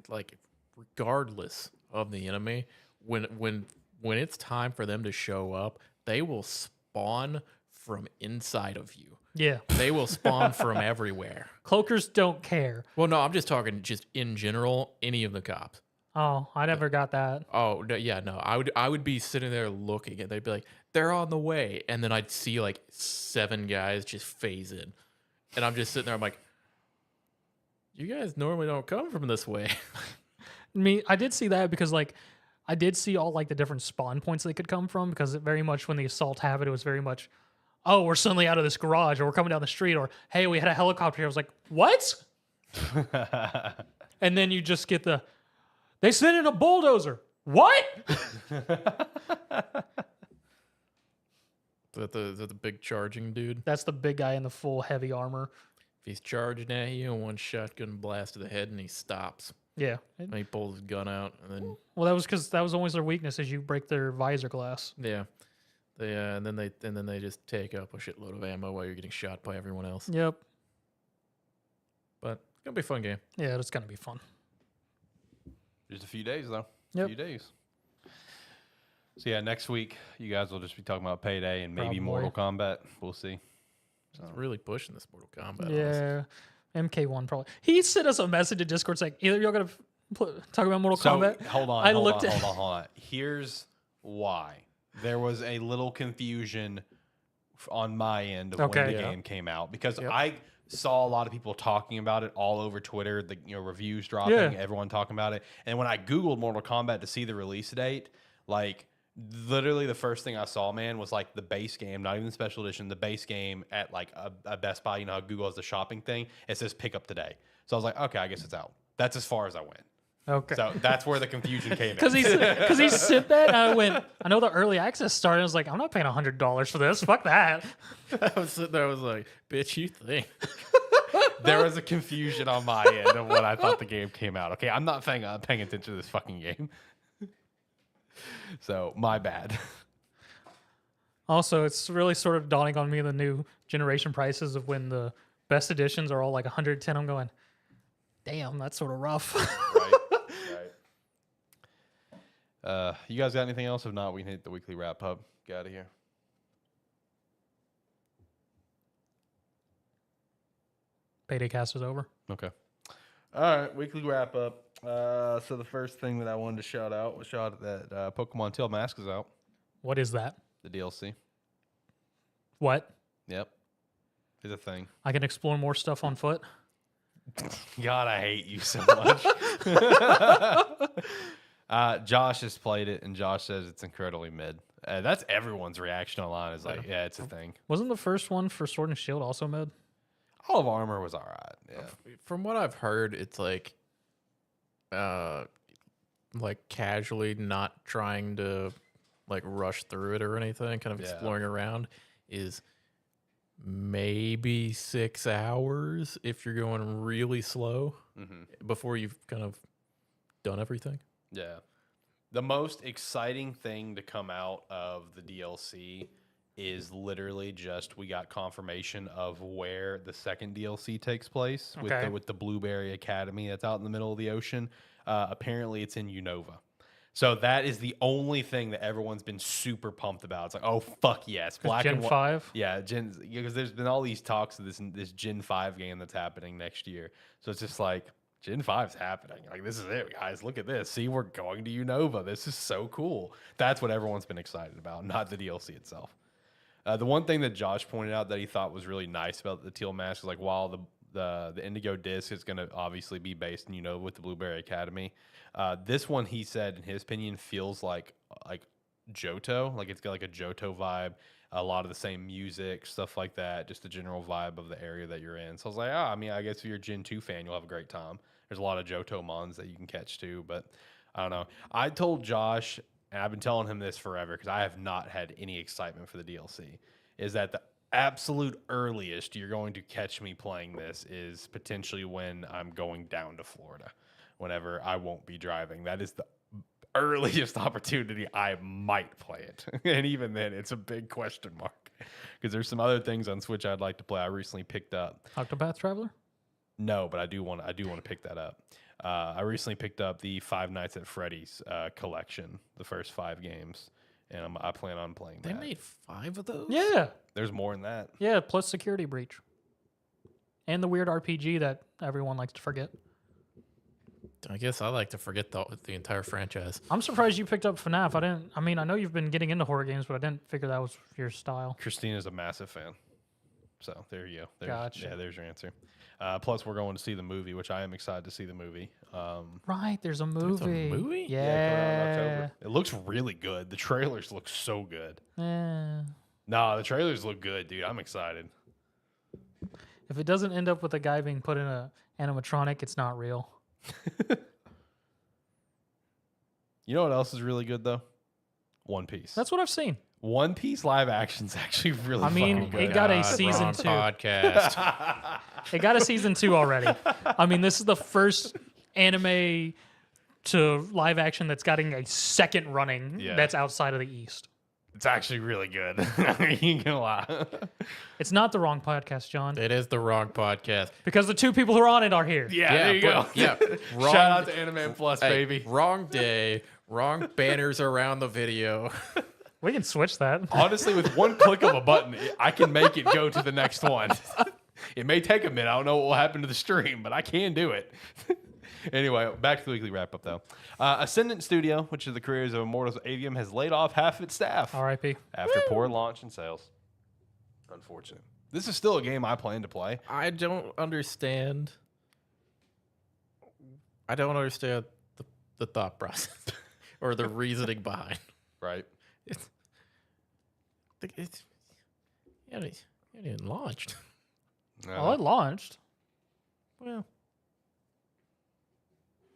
like, regardless of the enemy, when it's time for them to show up, they will spawn from inside of you.
Yeah.
They will spawn from everywhere.
Cloakers don't care.
Well, no, I'm just talking just in general, any of the cops.
Oh, I never got that.
Oh, no, yeah, no. I would be sitting there looking and they'd be like, they're on the way. And then I'd see like 7 guys just phase in. And I'm just sitting there, I'm like, you guys normally don't come from this way.
I did see that because like I did see all like the different spawn points they could come from, because it very much, when the assault happened, it was very much, oh, we're suddenly out of this garage, or we're coming down the street, or hey, we had a helicopter here. I was like, what? And then you just get they sent in a bulldozer. What?
Is that the big charging dude?
That's the big guy in the full heavy armor.
If he's charging at you, one shotgun blast to the head, and he stops.
Yeah.
And he pulls his gun out, and then
Well, that was because that was always their weakness, is you break their visor glass.
yeah, and then they just take up a shitload of ammo while you're getting shot by everyone else.
Yep.
But it's gonna be a fun game.
Yeah, it's gonna be fun.
Just a few days, though.
Yep.
A few days. So, yeah, next week, you guys will just be talking about Payday and maybe
Probably.
Mortal Kombat. We'll see.
It's really pushing this Mortal Kombat.
Yeah. MK1 probably. He sent us a message in Discord saying, either y'all gonna talk about Mortal Kombat.
Hold on.
I
hold
looked
on,
at-
hold on. Here's why. There was a little confusion on my end of when
Okay.
the
Yeah.
game came out, because
Yep.
I saw a lot of people talking about it all over Twitter, the reviews dropping,
Yeah.
everyone talking about it. And when I Googled Mortal Kombat to see the release date, like literally the first thing I saw, man, was like the base game, not even the special edition, the base game at like a Best Buy. You know how Google has the shopping thing? It says pick up today. So I was like, okay, I guess it's out. That's as far as I went.
Okay.
So that's where the confusion came in.
Because he sent that, and I went, I know the early access started. I was like, I'm not paying $100 for this. Fuck that.
I was sitting there, I was like, bitch, you think?
There was a confusion on my end of when I thought the game came out. Okay, I'm not paying attention to this fucking game. So, my bad.
Also, it's really sort of dawning on me the new generation prices of when the best editions are all like 110. I'm going, damn, that's sort of rough.
Right. You guys got anything else? If not, we can hit the weekly wrap up. Get out of here.
Payday cast is over.
Okay. All right, weekly wrap up. So the first thing that I wanted to shout out was that Pokemon Tail Mask is out,
What is that?
the DLC.
What?
Yep. It's a thing.
I can explore more stuff on foot.
God, I hate you so much. Josh has played it, and Josh says it's incredibly mid. That's everyone's reaction online. Is like, yeah, it's a thing.
Wasn't the first one for Sword and Shield also mid?
All of Armor was all right. Yeah.
From what I've heard, it's like casually not trying to like rush through it or anything, kind of
Yeah.
exploring around is maybe 6 hours if you're going really slow before you've kind of done everything.
Yeah. The most exciting thing to come out of the DLC is literally just we got confirmation of where the second DLC takes place
Okay.
with the Blueberry Academy that's out in the middle of the ocean. Apparently, it's in Unova. So that is the only thing that everyone's been super pumped about. It's like, oh fuck yes,
Gen 5?
Yeah, because there's been all these talks of this Gen 5 game that's happening next year. So it's just like Gen 5's happening. Like, this is it, guys. Look at this. See, we're going to Unova. This is so cool. That's what everyone's been excited about, not the DLC itself. The one thing that Josh pointed out that he thought was really nice about the Teal Mask is like, while the Indigo Disc is going to obviously be based in with the Blueberry Academy, this one, he said, in his opinion, feels like Johto. Like, it's got like a Johto vibe, a lot of the same music, stuff like that, just the general vibe of the area that you're in. So I was like, I guess if you're a Gen 2 fan, you'll have a great time. There's a lot of Johto mons that you can catch too, but I don't know. I told Josh, and I've been telling him this forever because I have not had any excitement for the DLC, is that the absolute earliest you're going to catch me playing this is potentially when I'm going down to Florida, whenever I won't be driving. That is the earliest opportunity I might play it. And even then, it's a big question mark because there's some other things on Switch I'd like to play. I recently picked up.
Octopath Traveler?
No, but I do want to pick that up. I recently picked up the Five Nights at Freddy's collection, the first 5 games, and I plan on playing
They
that.
made 5 of those?
Yeah.
There's more than that.
Yeah, plus Security Breach. And the weird RPG that everyone likes to forget.
I guess I like to forget the entire franchise.
I'm surprised you picked up FNAF. I mean, I know you've been getting into horror games, but I didn't figure that was your style.
Christina's a massive fan. So there you go.
Gotcha.
Yeah, there's your answer. Plus, we're going to see the movie, which I am excited to see the movie.
Right, there's a movie.
movie?
Yeah.
Coming out in October. It looks really good. The trailers look so good. Nah, the trailers look good, dude. I'm excited.
If it doesn't end up with a guy being put in a animatronic, it's not real.
You know what else is really good though? One Piece.
That's what I've seen.
One Piece live action's actually really.
I mean,
fucking good.
it got a
God,
season
wrong
2.
podcast.
It got a season 2 already. I mean, this is the first anime to live action that's getting a second running that's outside of the East.
It's actually really good. You ain't gonna lie.
It's not the wrong podcast, John,
It is the wrong podcast.
because the 2 people who are on it are here.
Yeah, there you go.
Yeah, wrong,
Shout out to AniMan Plus,
hey,
baby.
Wrong day, wrong banners around the video.
We can switch that.
Honestly, with one click of a button, I can make it go to the next one. It may take a minute. I don't know what will happen to the stream, but I can do it. Anyway, back to the weekly wrap up, though. Ascendant Studio, which is the creators of Immortals Avium, has laid off half its staff
R.I.P.
after poor launch and sales. Unfortunate. This is still a game I plan to play.
I don't understand. The thought process or the reasoning behind.
Right.
It's it ain't launched.
Well, it launched.
Well,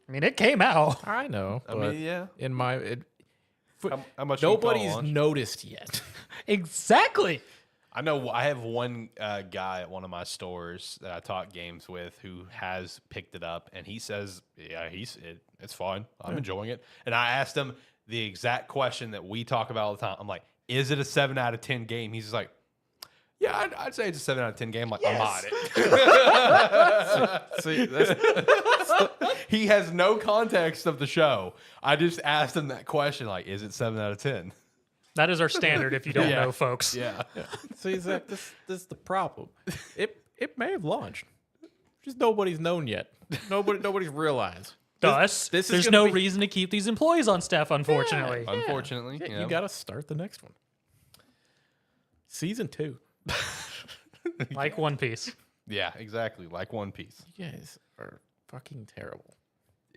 I mean, it came out.
I know.
I
but
mean, yeah.
in my
How much? you can call
nobody's
launch?
noticed yet.
Exactly.
I know. I have one guy at one of my stores that I talk games with who has picked it up, and he says, "Yeah, it's fine. I'm enjoying it." And I asked him the exact question that we talk about all the time. I'm like, "Is it a 7 out of 10 game?" He's like, "Yeah, I'd say it's a 7 out of 10 game." I'm like, I'm on it.
See, that's,
He has no context of the show. I just asked him that question, like, "Is it 7 out of 10?"
That is our standard if you don't
Yeah.
know, folks.
Yeah.
see, Zach, this is the problem. It may have launched, just nobody's known yet. Nobody's realized.
Thus,
this is
there's
gonna
no
be-
reason to keep these employees on staff, unfortunately.
Unfortunately,
Yeah,
yeah.
you got to start the next one. Season 2.
Like One Piece.
Yeah, exactly. Like One Piece.
You guys are fucking terrible.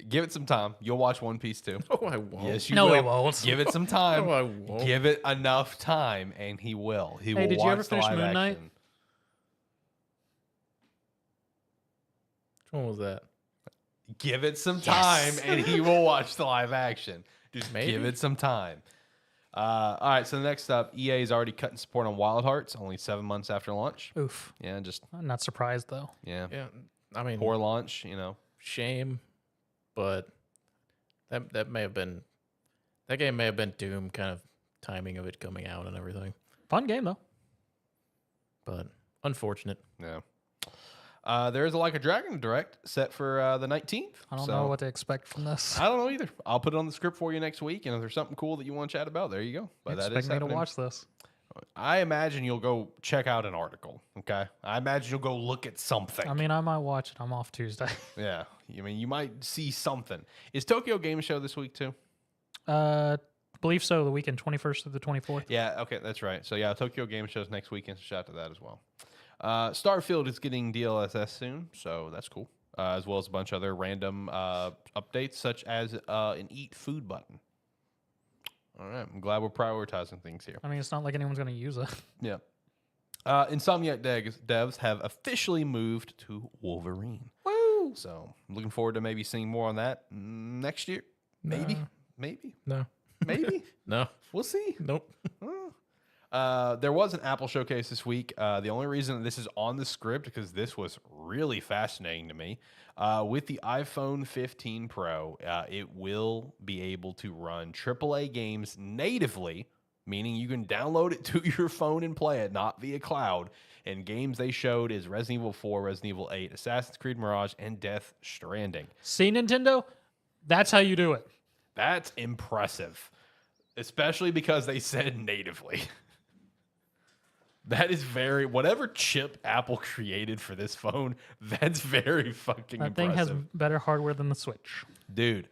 Give it some time. You'll watch One Piece too.
Oh, I won't.
Yes, you
No,
will.
he won't.
Give it some time.
No, I won't.
Give it enough time, and he will. He will
did you
watch
ever
the
finish
live
Moon Knight?
action.
Which one was that?
Give it some time, and he will watch the live action. Just
Maybe.
give it some time. All right, so next up, EA is already cutting support on Wild Hearts, only 7 months after launch.
Oof.
Yeah, just
I'm not surprised, though.
yeah,
Yeah, I mean,
poor launch. You know,
shame, but that may have been that game may have been doomed, kind of timing of it coming out and everything.
Fun game, though.
But unfortunate.
yeah. There is a Like a Dragon Direct set for the 19th.
I don't
so
know what to expect from this.
I don't know either. I'll put it on the script for you next week, and if there's something cool that you want to chat about, there you go. But that is
Expect me to
happening.
watch this.
I imagine you'll go check out an article. Okay, I imagine you'll go look at something.
I mean, I might watch it. I'm off Tuesday.
yeah. I mean, you might see something. Is Tokyo Game Show this week too?
Believe so. The weekend, 21st through the 24th.
Yeah. Okay, that's right. So yeah, Tokyo Game Show's next weekend. So shout out to that as well. Starfield is getting DLSS soon, so that's cool. As well as a bunch of other random updates, such as an eat food button. All right, I'm glad we're prioritizing things here.
I mean, it's not like anyone's going to use it.
Yeah. Insomniac devs have officially moved to Wolverine.
Woo!
So I'm looking forward to maybe seeing more on that next year. Maybe.
No.
Maybe.
No.
Maybe.
No.
We'll see.
Nope.
There was an Apple showcase this week. The only reason this is on the script because this was really fascinating to me. With the iPhone 15 Pro, it will be able to run AAA games natively, meaning you can download it to your phone and play it, not via cloud. And games they showed is Resident Evil 4, Resident Evil 8, Assassin's Creed Mirage, and Death Stranding.
See, Nintendo? That's how you do it.
That's impressive, especially because they said natively. That is very whatever chip Apple created for this phone. That's very fucking
That thing
impressive,
has better hardware than the Switch.
dude.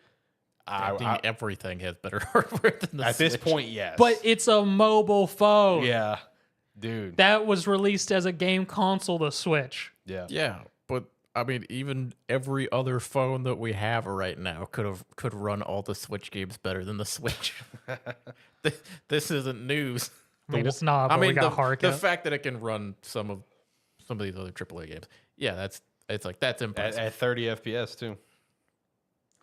I think everything has better hardware than the
At
Switch.
this point, yes,
But it's a mobile phone.
yeah, dude,
That was released as a game console, the Switch.
yeah.
Yeah, but I mean, even every other phone that we have right now could run all the Switch games better than the Switch. This isn't news.
I mean, it's not, but we got
the fact that it can run some of these other AAA games. Yeah, that's impressive.
At 30 FPS too.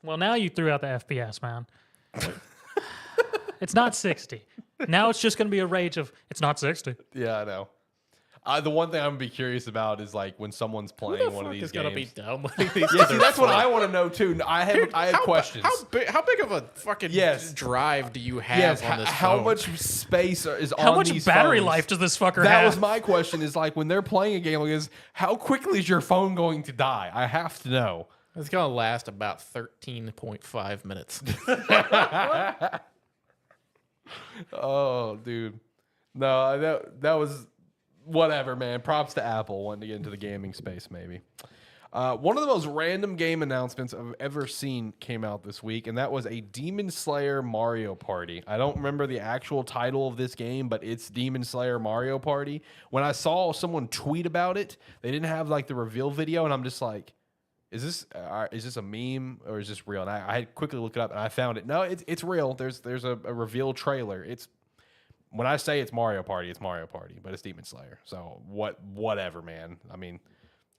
Well, now you threw out the FPS, man. It's not 60. Now it's just going to be a rage of, it's not 60.
Yeah, I know. The one thing I'm gonna be curious about is like when someone's playing one of these
is
games.
gonna be downloading these?
Yeah, see, that's what I want to know too. I have questions.
How big of a fucking
Yes.
drive do you have
Yes,
on this
how
phone?
much space is
How
on
much
these
battery
phones?
life does this fucker
That
have?
was my question. Is like when they're playing a game like this, how quickly is your phone going to die? I have to know.
It's gonna last about 13.5 minutes.
Oh, dude. No, that was whatever, man. Props to Apple wanting to get into the gaming space, maybe. One of the most random game announcements I've ever seen came out this week, and that was a Demon Slayer Mario Party. I don't remember the actual title of this game, but it's Demon Slayer Mario Party. When I saw someone tweet about it, they didn't have like the reveal video, and I'm just like, is this a meme or is this real? And I had quickly looked it up and I found it. No, it's real. There's a reveal trailer. It's when I say it's Mario Party, but it's Demon Slayer. So whatever, man. I mean,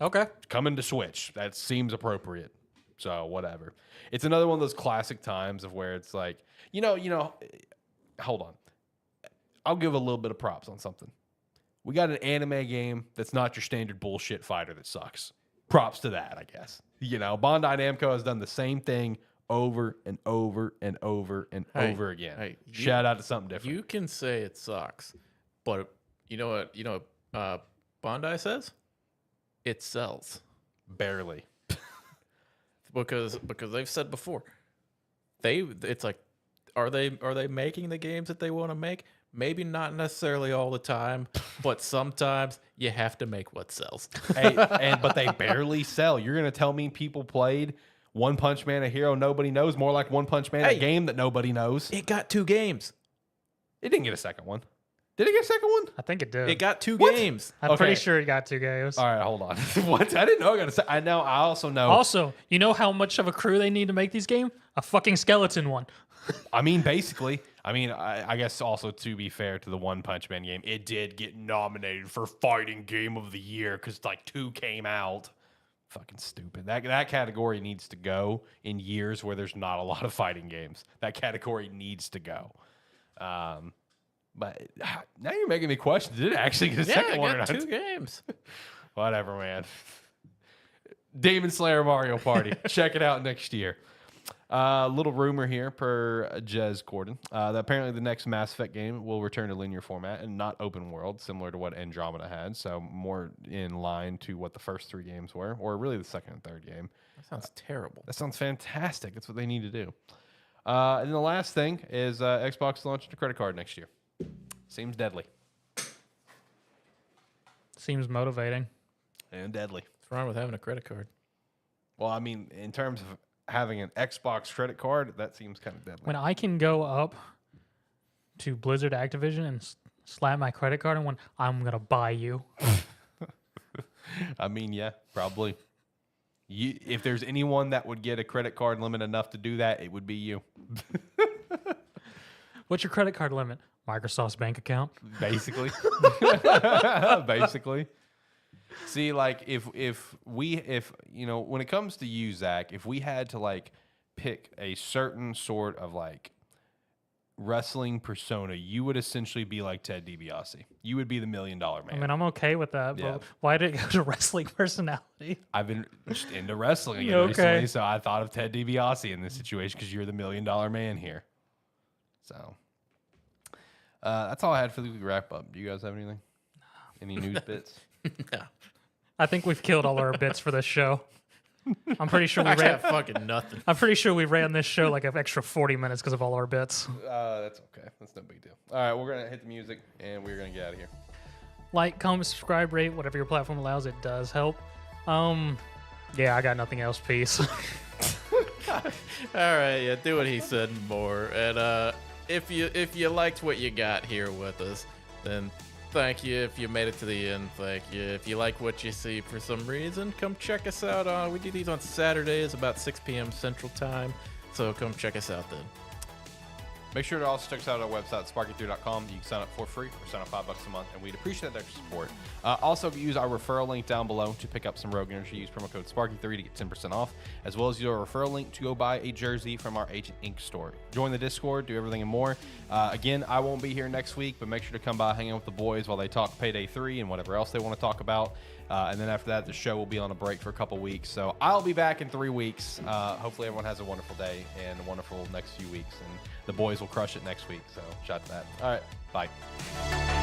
Okay.
coming to Switch. That seems appropriate. So whatever. It's another one of those classic times of where it's like, hold on. I'll give a little bit of props on something. We got an anime game that's not your standard bullshit fighter that sucks. Props to that, I guess. Bandai Namco has done the same thing over and over and over and over again.
hey,
Shout out to something different.
You can say it sucks, but you know what Bondi says? It sells.
Barely.
because they've said before, it's like, are they making the games that they want to make? Maybe not necessarily all the time, but sometimes you have to make what sells.
But they barely sell. You're gonna tell me people played One Punch Man, a hero nobody knows, more like One Punch Man, a game that nobody knows.
It got 2 games.
It didn't get a second one. Did it get a second one?
I think it did.
It got 2
What?
games.
I'm
Okay.
pretty sure it got 2 games.
All right, hold on. What? I didn't know I got a second. I know. I also know.
Also, you know how much of a crew they need to make these games? A fucking skeleton one.
I mean, basically. I guess also to be fair to the One Punch Man game, it did get nominated for Fighting Game of the Year because like 2 came out. Fucking stupid. That category needs to go in years where there's not a lot of fighting games. That category needs to go. But now you're making me question: did it actually get a second one or
got
not?
2 games.
Whatever, man. Demon Slayer Mario Party. Check it out next year. Little rumor here per Jez Gordon that apparently the next Mass Effect game will return to linear format and not open world, similar to what Andromeda had. So more in line to what the first 3 games were, or really the second and third game.
That sounds terrible.
That sounds fantastic. That's what they need to do. And then the last thing is Xbox launching a credit card next year. Seems deadly.
Seems motivating.
And deadly.
What's wrong with having a credit card?
Well, I mean, in terms of having an Xbox credit card, that seems kind of deadly.
When I can go up to Blizzard Activision and slap my credit card and I'm going to buy you.
I mean, yeah, probably. If there's anyone that would get a credit card limit enough to do that, it would be you.
What's your credit card limit? Microsoft's bank account.
Basically. Basically. See, like if when it comes to you, Zach, if we had to like pick a certain sort of like wrestling persona, you would essentially be like Ted DiBiase. You would be the $1 million man.
I mean, I'm okay with that,
Yeah.
but why did it go to wrestling personality?
I've been just into wrestling again
Okay.
recently, so I thought of Ted DiBiase in this situation because you're the $1 million man here. So that's all I had for the wrap up. Do you guys have anything? Any news bits?
No.
I think we've killed all our bits for this show. I'm pretty sure we
I
ran.
got fucking nothing.
I'm pretty sure we ran this show like an extra 40 minutes because of all our bits.
That's okay. That's no big deal. All right, we're gonna hit the music and we're gonna get out of here.
Like, comment, subscribe, rate, whatever your platform allows. It does help. Yeah, I got nothing else. Peace.
All right, yeah, do what he said and more. And if you liked what you got here with us, then thank you. If you made it to the end, thank you. If you like what you see for some reason, come check us out. We do these on Saturdays about 6 p.m. Central Time, so come check us out then.
Make sure to also check us out on our website, sparky3.com. You can sign up for free or sign up $5 a month, and we'd appreciate that extra support. Also, use our referral link down below to pick up some Rogue Energy. Use promo code SPARKY3 to get 10% off, as well as use our referral link to go buy a jersey from our Agent Inc. store. Join the Discord, do everything and more. Again, I won't be here next week, but make sure to come by, hang out with the boys while they talk Payday 3 and whatever else they want to talk about. And then after that, the show will be on a break for a couple weeks. So I'll be back in 3 weeks. Hopefully everyone has a wonderful day and a wonderful next few weeks. And the boys will crush it next week. So shout out to that. All right. Bye.